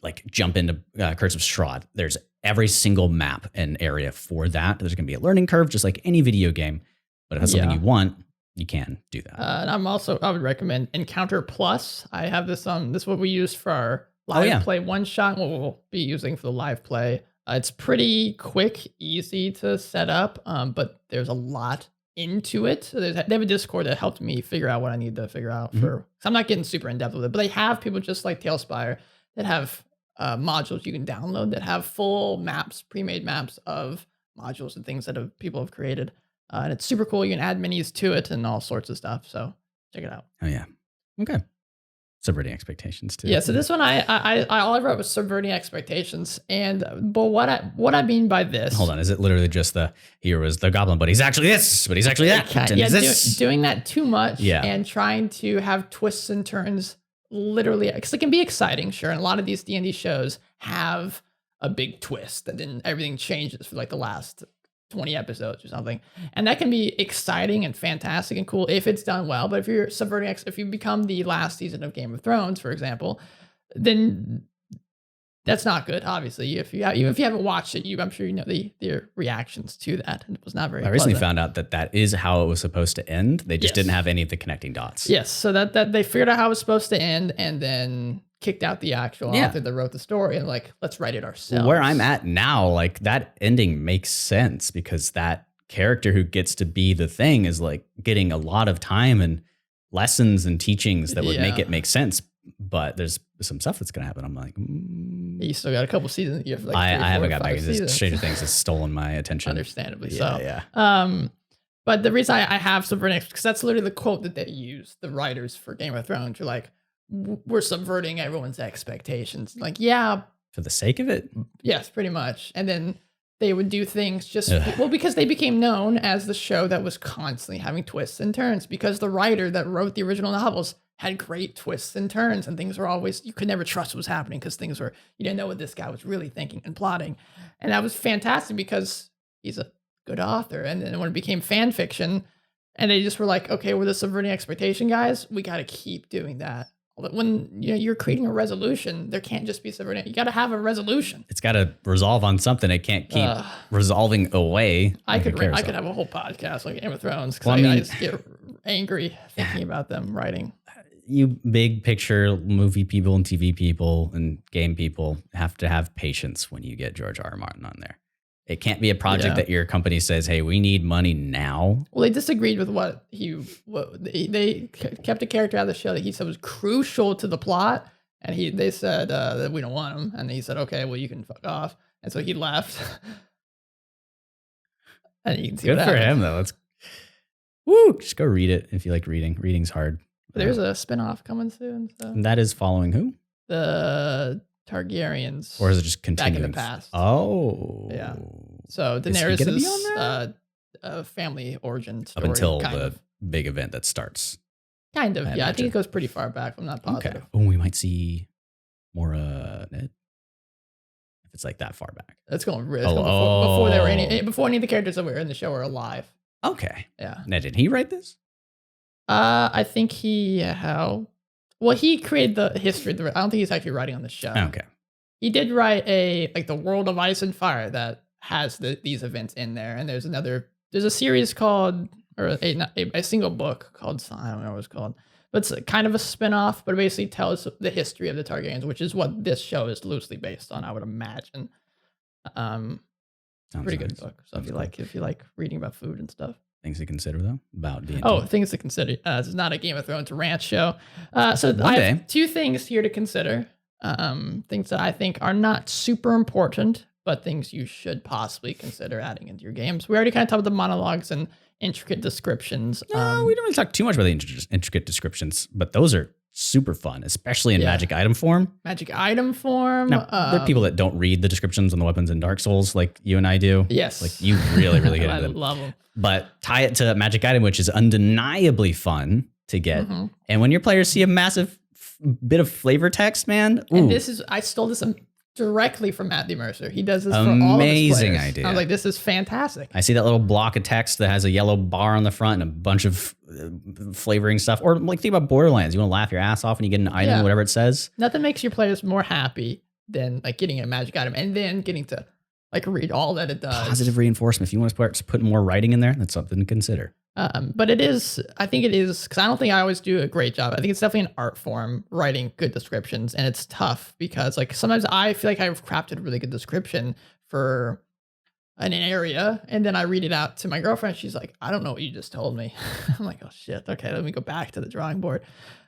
like jump into Curse of Strahd, there's every single map and area for that. There's going to be a learning curve, just like any video game. But if that's something you want, you can do that. And I would recommend Encounter Plus. I have this this is what we use for our live play one shot. What we'll be using for the live play. It's pretty quick, easy to set up, but there's a lot into it. So they have a Discord that helped me figure out what I need to figure out so I'm not getting super in depth with it, but they have people just like Tailspire that have modules you can download that have full maps, pre-made maps of modules and things that people have created. And it's super cool. You can add minis to it and all sorts of stuff. So check it out. Oh yeah. Okay. Subverting expectations too. Yeah. So this one, I all I wrote was subverting expectations. But what I mean by this. Hold on. Is it literally just here was the goblin, but he's actually this, but he's actually that. Doing that too much. Yeah. And trying to have twists and turns. Literally, because it can be exciting, sure. And a lot of these D&D shows have a big twist and then everything changes for like the last 20 episodes or something. And that can be exciting and fantastic and cool if it's done well. But if you're subverting, if you become the last season of Game of Thrones, for example, then that's not good, obviously. Even if you haven't watched it, I'm sure you know the reactions to that. And it was not very I recently found out that is how it was supposed to end. They just didn't have any of the connecting dots. Yes, so that they figured out how it was supposed to end and then kicked out the actual author that wrote the story and like, let's write it ourselves. Where I'm at now, like that ending makes sense because that character who gets to be the thing is like getting a lot of time and lessons and teachings that would make it make sense. But there's some stuff that's going to happen. I'm like, you still got a couple seasons. You have like I haven't got back. Stranger Things has stolen my attention. Understandably so. Yeah. But the reason I have subverting, because that's literally the quote that they use, the writers for Game of Thrones. You're like, we're subverting everyone's expectations. Like, yeah. For the sake of it? Yes, pretty much. And then they would do things because they became known as the show that was constantly having twists and turns because the writer that wrote the original novels had great twists and turns and things were always, you could never trust what was happening because you didn't know what this guy was really thinking and plotting. And that was fantastic because he's a good author. And then when it became fan fiction and they just were like, okay, we're the subverting expectation guys, we got to keep doing that. When you're creating a resolution, there can't just be subverting. You got to have a resolution. It's got to resolve on something. It can't keep resolving away. I could have a whole podcast like Game of Thrones because I just get angry thinking about them writing. You big picture movie people and TV people and game people have to have patience when you get George R.R. Martin on there. It can't be a project that your company says, hey, we need money now. Well, they disagreed with what they kept a character out of the show that he said was crucial to the plot. And they said that we don't want him. And he said, okay, well, you can fuck off. And so he left. And you can see Good what for happens. him, though. Woo! Just go read it if you like reading. Reading's hard. There's a spinoff coming soon. So. And that is following who? The Targaryens. Or is it just continuing? Back in the past. Oh. Yeah. So Daenerys is a family origin story. Up until the big event that starts. Kind of, yeah. I think it goes pretty far back. I'm not positive. Okay. Oh, we might see more Ned. If it's like that far back. It's going before there were before any of the characters that were in the show were alive. Okay. Yeah. Now, did he write this? I think he created the history. I don't think he's actually writing on the show. Okay. He did write the World of Ice and Fire that has these events in there, and there's a series called, or a single book called, I don't know what it's called, but it's kind of a spin-off, but it basically tells the history of the Targaryens, which is what this show is loosely based on, I would imagine. Pretty good book. So if you like reading about food and stuff. Things to consider though about D&D. Oh, things to consider. This is not a Game of Thrones ranch show. So I have two things here to consider. Things that I think are not super important, but things you should possibly consider adding into your games. We already kind of talked about the monologues and intricate descriptions. No, we don't really talk too much about the intricate descriptions, but those are super fun, especially in magic item form. Magic item form. Now, there are people that don't read the descriptions on the weapons in Dark Souls like you and I do. Yes. Like you really, really get into them. I love them. But tie it to magic item, which is undeniably fun to get. Mm-hmm. And when your players see a massive bit of flavor text, man. Ooh. And I stole this directly from Matthew Mercer. He does this amazing for all of his players. Idea. I was like, this is fantastic. I see that little block of text that has a yellow bar on the front and a bunch of flavoring stuff. Or like think about Borderlands. You want to laugh your ass off and you get an item, whatever it says. Nothing makes your players more happy than like getting a magic item and then getting to like read all that it does. Positive reinforcement. If you want to start putting more writing in there, that's something to consider. But I think it is, because I don't think I always do a great job. I think it's definitely an art form, writing good descriptions, and it's tough because like sometimes I feel like I've crafted a really good description for an area, and then I read it out to my girlfriend. She's like, I don't know what you just told me. I'm like, oh shit, okay, let me go back to the drawing board.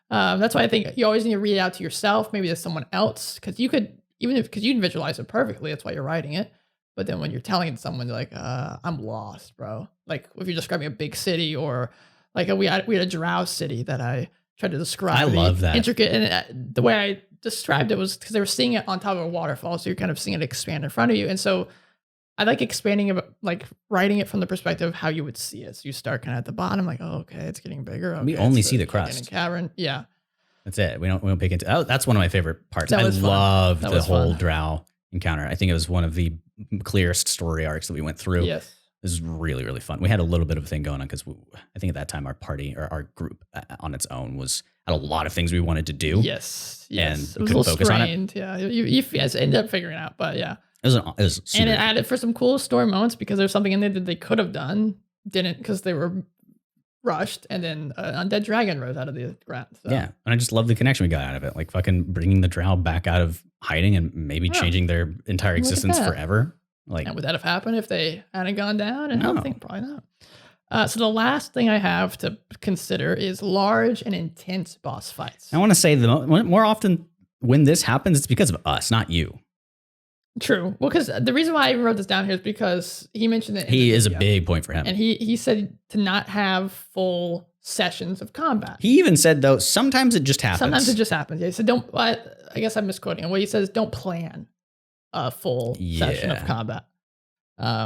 That's why I think you always need to read it out to yourself, maybe to someone else, because you could, because you can visualize it perfectly, that's why you're writing it. But then when you're telling it to someone, they're like, I'm lost, bro. Like if you're describing a big city, or like we had a drow city that I tried to describe. I love that. Intricate. And the way I described it was because they were seeing it on top of a waterfall. So you're kind of seeing it expand in front of you. And so I like expanding it, like writing it from the perspective of how you would see it. So you start kind of at the bottom, like, oh, okay, it's getting bigger. Okay, we only see the crust. Cavern. Yeah. That's it. We don't pick into. Oh, that's one of my favorite parts. I love the whole drow encounter. I think it was one of the clearest story arcs that we went through. Yes. This is really, really fun. We had a little bit of a thing going on because I think at that time our party or our group on its own had a lot of things we wanted to do. Yes. And it we was couldn't focus strained. on it. Yeah. You guys ended up figuring it out, but yeah. It was super and it added for some cool story moments because there's something in there that they could have done, didn't, because they were rushed, and then an undead dragon rose out of the ground. So. Yeah, and I just love the connection we got out of it. Like fucking bringing the drow back out of hiding and maybe changing their entire existence forever. Like, and would that have happened if they hadn't gone down? And I don't think, probably not. So the last thing I have to consider is large and intense boss fights. I want to say more often when this happens, it's because of us, not you. True. Well, because the reason why I even wrote this down here is because he mentioned that he is a big point for him. And he said to not have full sessions of combat. He even said, though, sometimes it just happens. Sometimes it just happens. Yeah, he said, I guess I'm misquoting him. What he says, don't plan a full session of combat.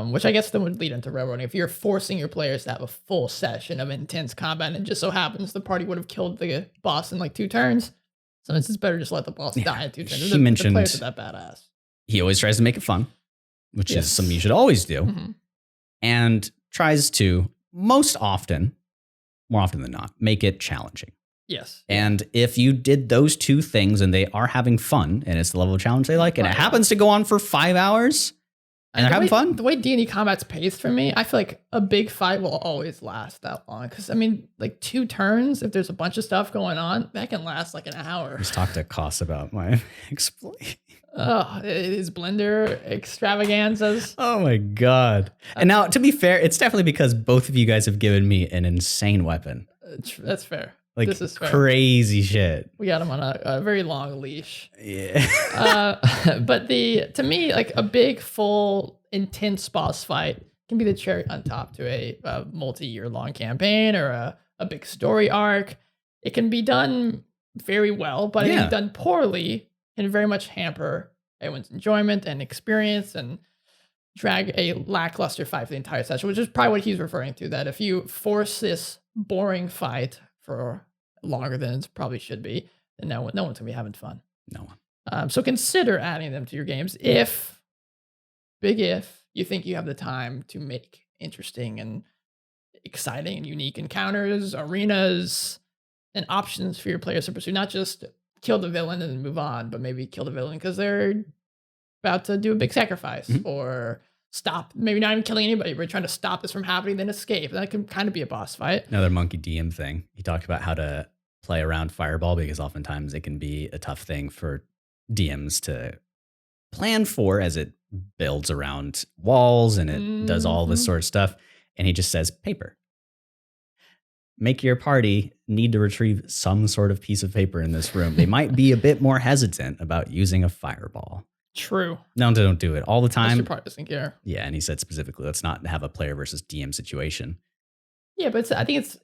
Which I guess then would lead into railroading. If you're forcing your players to have a full session of intense combat, and it just so happens the party would have killed the boss in like 2 turns, sometimes it's better just let the boss die in 2 turns. He mentioned the players are that badass. He always tries to make it fun, which is something you should always do, and tries to more often than not, make it challenging. Yes. And if you did those 2 things and they are having fun and it's the level of challenge they like, and it happens to go on for 5 hours and they're having fun. The way D&D combat's paced for me, I feel like a big fight will always last that long. Because, I mean, like 2 turns, if there's a bunch of stuff going on, that can last like an hour. Just talk to Koss about my exploit. Oh, his blender extravaganzas. Oh my God. And now, to be fair, it's definitely because both of you guys have given me an insane weapon. That's fair. Like, this is fair. Crazy shit. We got him on a very long leash. Yeah. But to me, like a big, full, intense boss fight can be the cherry on top to a multi-year long campaign or a big story arc. It can be done very well, but if done poorly, can very much hamper everyone's enjoyment and experience and drag a lackluster fight for the entire session, which is probably what he's referring to, that if you force this boring fight for longer than it probably should be, then no one's going to be having fun. No one. So consider adding them to your games if you think you have the time to make interesting and exciting and unique encounters, arenas, and options for your players to pursue. Not just kill the villain and then move on, but maybe kill the villain because they're about to do a big sacrifice or stop, maybe not even killing anybody, but trying to stop this from happening, then escape. That can kind of be a boss fight. Another monkey DM thing. He talked about how to play around Fireball because oftentimes it can be a tough thing for DMs to plan for as it builds around walls and it does all this sort of stuff. And he just says paper. Make your party need to retrieve some sort of piece of paper in this room. They might be a bit more hesitant about using a fireball. True. No, don't do it all the time. Your party doesn't care. Yeah, and he said specifically, let's not have a player versus DM situation. Yeah, but I think it's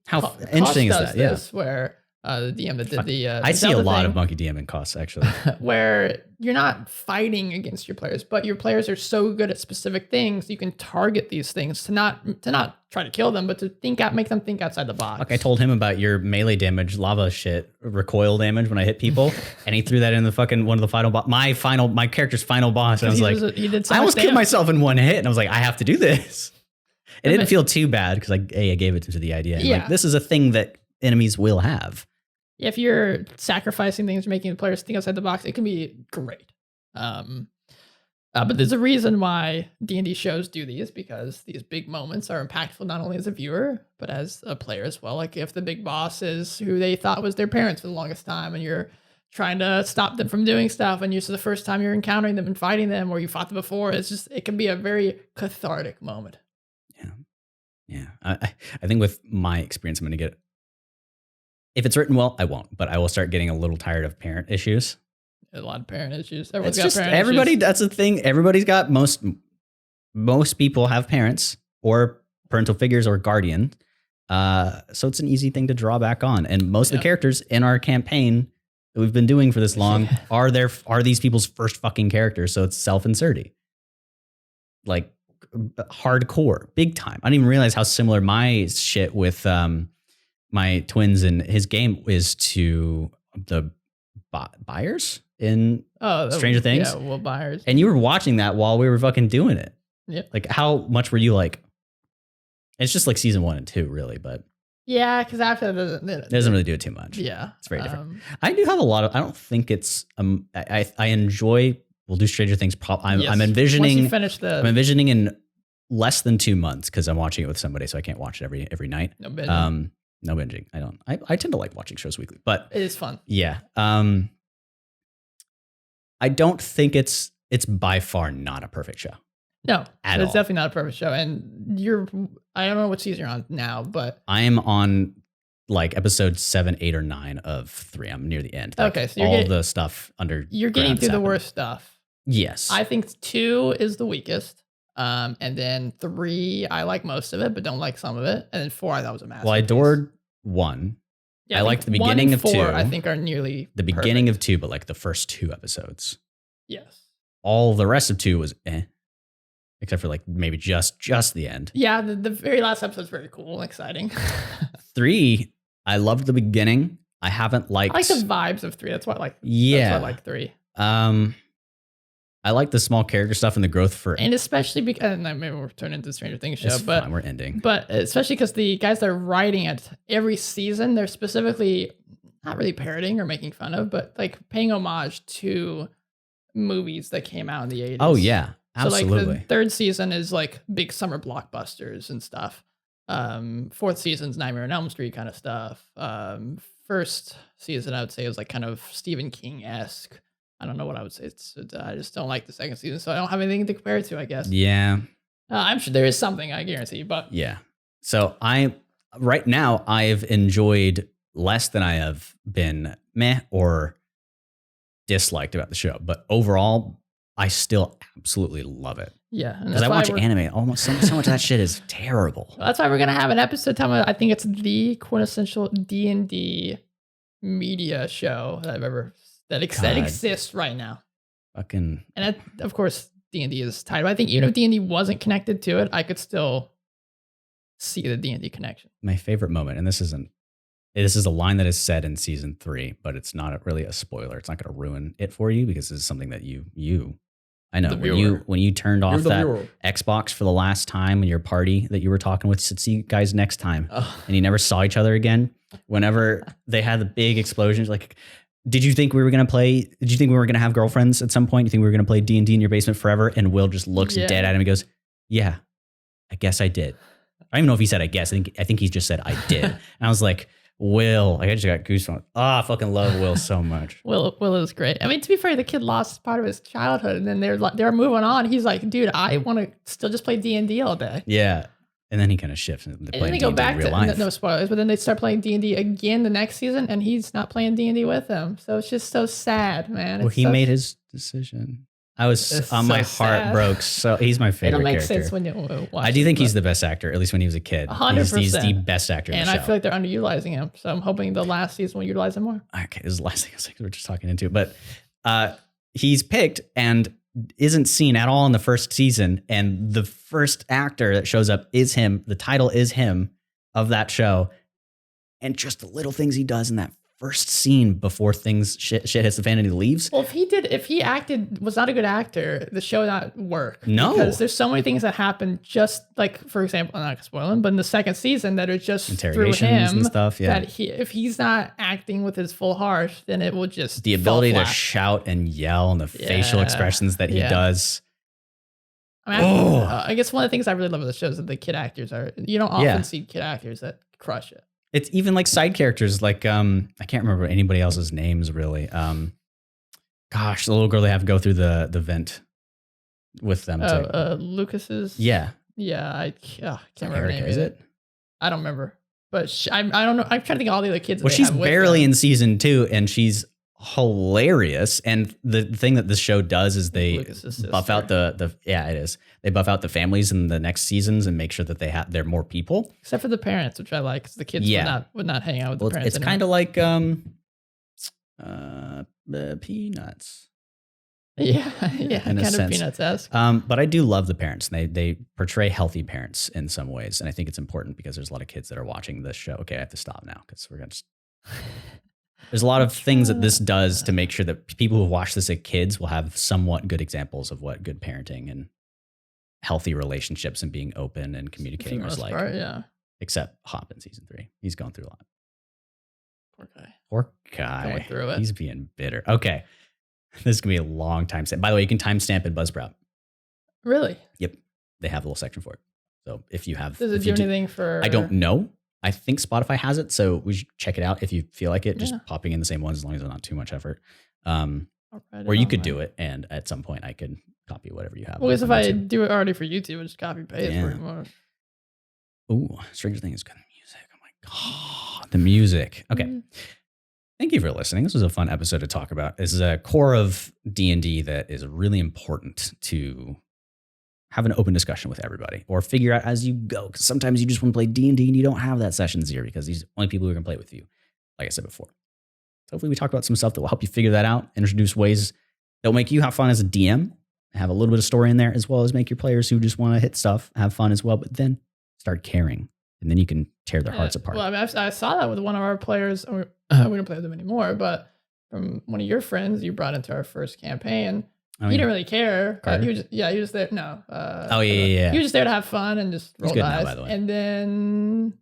how interesting is that? Yeah, where the DM that did the I see a lot of monkey DM in costs actually, where you're not fighting against your players, but your players are so good at specific things, you can target these things to not try to kill them, but to make them think outside the box. Like I told him about your melee damage, lava shit, recoil damage when I hit people, and he threw that in the fucking one of the final my character's final boss, and I was like, I almost killed myself in one hit, and I was like, I have to do this. It didn't feel too bad because I gave it to the idea. And like, this is a thing that enemies will have. If you're sacrificing things, making the players think outside the box, it can be great. But there's a reason why D&D shows do these, because these big moments are impactful not only as a viewer, but as a player as well. Like if the big boss is who they thought was their parents for the longest time, and you're trying to stop them from doing stuff, and it's the first time you're encountering them and fighting them, or you fought them before, it can be a very cathartic moment. Yeah. I think with my experience, I'm going to get, if it's written well, I won't, but I will start getting a little tired of parent issues. A lot of parent issues. Everybody, that's the thing. Everybody's got, most people have parents or parental figures or guardian. So it's an easy thing to draw back on. And most of the characters in our campaign that we've been doing for this long are these people's first fucking characters. So it's self-inserting. Like, hardcore, big time. I didn't even realize how similar my shit with my twins and his game is to the Byers in Stranger Things. Yeah, well, Byers. And you were watching that while we were fucking doing it. Yeah. Like, how much were you like? It's just like season 1 and 2, really, but yeah, because after it doesn't really do it too much. Yeah, it's very different. I do have a lot of. I don't think it's. I enjoy. We'll do Stranger Things. I'm envisioning. Once you finish I'm envisioning in less than 2 months because I'm watching it with somebody, so I can't watch it every night. No binging. No binging. I don't. I tend to like watching shows weekly, but it is fun. Yeah. I don't think it's by far not a perfect show. No, it's definitely not a perfect show. And I don't know what season you're on now, but I am on like episode 7, 8, or 9 of 3. I'm near the end. Like, okay, so all the stuff under. You're getting through the worst stuff. Yes, I think 2 is the weakest. And then 3, I like most of it, but don't like some of it. And then 4, I thought was a masterpiece. Well, I adored 1. Yeah, I liked the beginning of 2. I think are nearly the beginning of 2, but like the first 2 episodes. Yes. All the rest of 2 was except for like maybe just the end. Yeah, the very last episode is very cool and exciting. 3, I loved the beginning. I haven't liked. I like the vibes of 3. That's why I like. Yeah, that's why I like 3. I like the small character stuff and the growth and especially because maybe we're turning into the Stranger Things show, but fine, we're ending. But especially because the guys that are writing it every season, they're specifically not really parroting or making fun of, but like paying homage to movies that came out in the 80s. Oh yeah, absolutely. So like the 3rd season is like big summer blockbusters and stuff. 4th season's Nightmare on Elm Street kind of stuff. 1st season I would say was like kind of Stephen King-esque. I don't know what I would say. I just don't like the 2nd season, so I don't have anything to compare it to, I guess. Yeah. I'm sure there is something, I guarantee, but. Yeah. So right now, I've enjoyed less than I have been meh or disliked about the show. But overall, I still absolutely love it. Yeah, because I watch anime. Almost so much of that shit is terrible. That's why we're gonna have an episode talking about. I think it's the quintessential D&D media show that exists right now. Fucking. And of course, D&D is tied. But I think even if D&D wasn't connected to it, I could still see the D&D connection. My favorite moment, and this is a line that is said in season 3, but it's not really a spoiler. It's not going to ruin it for you because this is something that I know when you turned off that Xbox for the last time in your party that you were talking with, said, see you guys next time. And you never saw each other again. Whenever they had the big explosions, like, did you think we were going to play? Did you think we were going to have girlfriends at some point? You think we were going to play D&D in your basement forever? And Will just looks dead at him and goes, yeah, I guess I did. I don't even know if he said, I guess. I think he just said, I did. And I was like, Will, I just got goosebumps. I fucking love Will so much. Will is great. I mean, to be fair, the kid lost part of his childhood, and then they're moving on. He's like, dude, I want to still just play D&D all day. Yeah, and then he kind of shifts into playing D&D. And then they go back to no spoilers, but then they start playing D&D again the next season, and he's not playing D&D with them. So it's just so sad, man. Well, he made his decision. I was my heart broke. So he's my favorite character. It'll make sense when you watch. I do think he's the best actor, at least when he was a kid. 100%. He's the best actor in the show. And I feel like they're underutilizing him. So I'm hoping the last season will utilize him more. Okay, this is the last thing we're just talking into. But he's picked and isn't seen at all in the first season. And the first actor that shows up is him. The title is him of that show. And just the little things he does in that first scene before things shit hits the fan and he leaves. Well, if he was not a good actor, the show would not work. No, because there's so many things that happen. Just like, for example, I'm not gonna spoil him, but in the second season that are just through him and stuff. Yeah, that if he's not acting with his full heart, then it will just the ability to shout and yell and the facial expressions that he does. I mean, I guess one of the things I really love about the show is that the kid actors you don't often see kid actors that crush it. It's even like side characters, like I can't remember anybody else's names really. Gosh, the little girl they have go through the vent with them. Lucas's. Yeah. Yeah, I can't remember her name. Is it? I don't remember, but I don't know. I'm trying to think of all the other kids. Well, she's barely in season 2, and she's hilarious. And the thing that this show does is they buff out they buff out the families in the next seasons and make sure that they're more people, except for the parents, which I like, because the kids would not hang out with the parents. It's kind of like Peanuts. Yeah, kind of Peanuts-esque. But I do love the parents. They portray healthy parents in some ways, and I think it's important because there's a lot of kids that are watching this show. Okay, I have to stop now because we're gonna. There's a lot of things that this does to make sure that people who watch this as kids will have somewhat good examples of what good parenting and healthy relationships and being open and communicating is like. Except Hop in season 3. He's going through a lot. Poor guy. Going through it. He's being bitter. Okay. This is going to be a long time stamp. By the way, you can timestamp in Buzzsprout. Really? Yep. They have a little section for it. So if you have. Does it do anything for. I don't know. I think Spotify has it, so we should check it out if you feel like it. Just popping in the same ones as long as it's not too much effort. Or you could do it, and at some point I could copy whatever you have. Well, because if I do it already for YouTube, I just copy paste pretty much. Ooh, Stranger Things got music. Oh my god, the music. Okay. Thank you for listening. This was a fun episode to talk about. This is a core of D&D that is really important to have an open discussion with everybody or figure out as you go. Because sometimes you just want to play D&D and you don't have that session 0 because these are the only people who can play with you, like I said before. So hopefully we talk about some stuff that will help you figure that out, introduce ways that will make you have fun as a DM, have a little bit of story in there, as well as make your players who just want to hit stuff have fun as well, but then start caring. And then you can tear their hearts apart. Well, I mean, I saw that with one of our players. We don't play with them anymore, but from one of your friends you brought into our first campaign. He didn't really care. He was just there. No. He was just there to have fun and just roll dice. Now, by the way. And then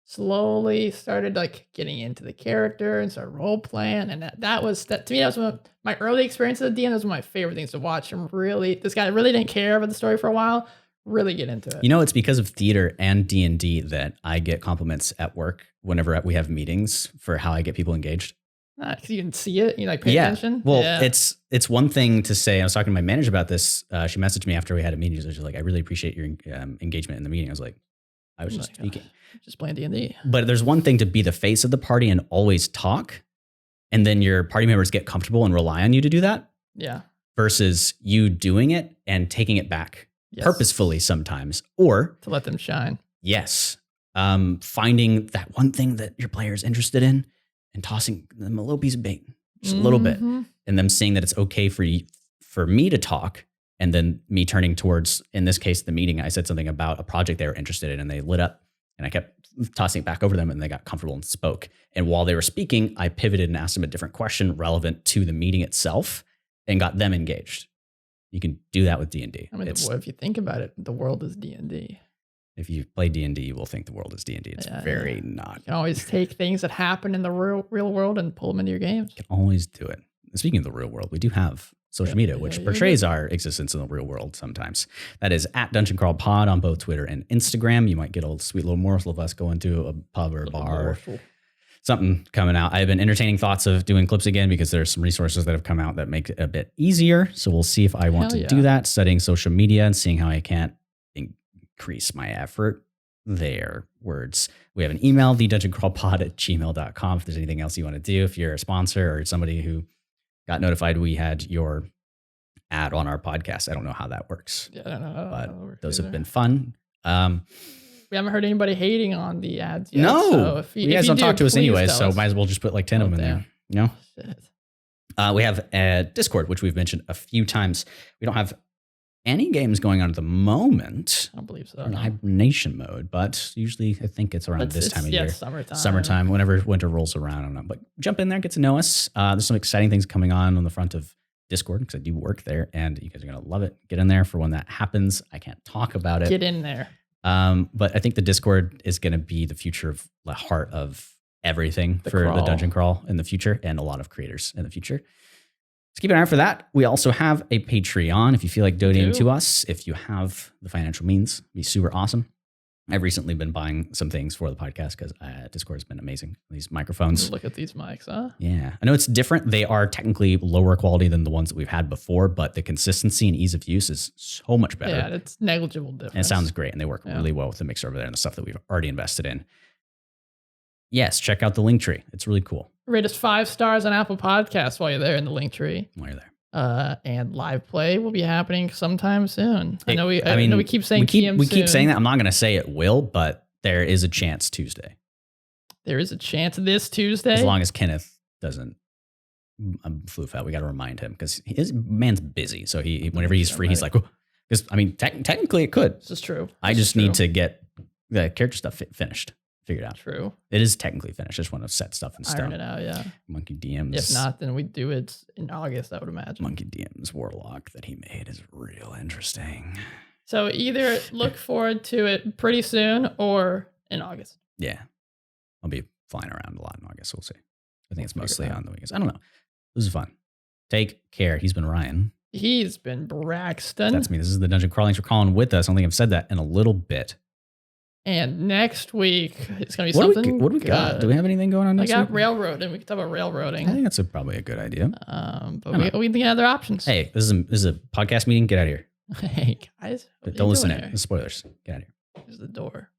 slowly started like getting into the character and started role playing. And that was to me, that was one of my early experiences at D&D. That was one of my favorite things to watch. And really, this guy really didn't care about the story for a while. Really get into it. It's because of theater and D&D that I get compliments at work whenever we have meetings for how I get people engaged. Because you can see it, you like pay attention. Well, it's one thing to say. I was talking to my manager about this. She messaged me after we had a meeting. She was like, "I really appreciate your engagement in the meeting." I was like, "I was just speaking, just playing D&D." But there's one thing to be the face of the party and always talk, and then your party members get comfortable and rely on you to do that. Yeah. versus you doing it and taking it back purposefully sometimes, or to let them shine. Yes. Finding that one thing that your player is interested in and tossing them a little piece of bait, just a little bit, and them seeing that it's okay for me to talk. And then me turning towards, in this case, the meeting, I said something about a project they were interested in and they lit up, and I kept tossing it back over them and they got comfortable and spoke. And while they were speaking, I pivoted and asked them a different question relevant to the meeting itself and got them engaged. You can do that with D&D. I mean, if you think about it, the world is D&D. If you play D&D, you will think the world is D&D. It's very not. You can always take things that happen in the real world and pull them into your games. You can always do it. Speaking of the real world, we do have social media, which portrays our existence in the real world sometimes. That is at Dungeon Crawl Pod on both Twitter and Instagram. You might get a sweet little morsel of us going to a pub or a bar. Something coming out. I've been entertaining thoughts of doing clips again because there's some resources that have come out that make it a bit easier. So we'll see if I want to do that, studying social media and seeing how I can increase my effort there. Words. We have an email, thedungeoncrawlpod@gmail.com. If there's anything else you want to do, if you're a sponsor or somebody who got notified we had your ad on our podcast. I don't know how that works. Yeah, I don't know. But those have been fun. We haven't heard anybody hating on the ads yet. No. So you guys don't talk to us anyways, so might as well just put like 10 of them in there. You know? We have a Discord, which we've mentioned a few times. We don't have any games going on at the moment. I don't believe so. We're in hibernation mode, but usually I think it's around this time of year. Summertime. Whenever winter rolls around. I don't know. But jump in there, get to know us. There's some exciting things coming on the front of Discord because I do work there and you guys are going to love it. Get in there for when that happens. I can't talk about it. Get in there. But I think the Discord is going to be the future of the heart of everything the Dungeon Crawl in the future and a lot of creators in the future. So keep an eye out for that. We also have a Patreon if you feel like donating to us. If you have the financial means, it'd be super awesome. I've recently been buying some things for the podcast because Discord has been amazing. These microphones. Look at these mics, huh? Yeah. I know it's different. They are technically lower quality than the ones that we've had before, but the consistency and ease of use is so much better. Yeah, it's negligible difference. And it sounds great, and they work really well with the mixer over there and the stuff that we've already invested in. Yes, check out the link tree. It's really cool. Rate us 5 stars on Apple Podcasts while you're there in the link tree. While you're there. And live play will be happening sometime soon. I know we keep saying we keep saying that. I'm not going to say it will, but there is a chance Tuesday. There is a chance this Tuesday? As long as Kenneth doesn't floof out. We got to remind him because his man's busy. So he whenever he's free, he's like, oh. Because, I mean, technically it could. This is true. I just need to get the character stuff finished. Figured out. True. It is technically finished. I just want to set stuff in stone. Iron it out, yeah. Monkey DMs. If not, then we do it in August, I would imagine. Monkey DMs Warlock that he made is real interesting. So either look forward to it pretty soon or in August. Yeah. I'll be flying around a lot in August. We'll see. I think it's mostly on the weekends. I don't know. This is fun. Take care. He's been Ryan. He's been Braxton. That's me. This is the Dungeon Crawl. Thanks for calling with us. I don't think I've said that in a little bit. And next week, it's going to be something. What do we got? Do we have anything going on next week? I got railroading. We can talk about railroading. I think that's probably a good idea. But we think of other options. Hey, this is a podcast meeting. Get out of here. Hey, guys. Don't listen in. Spoilers. Get out of here. Here's the door.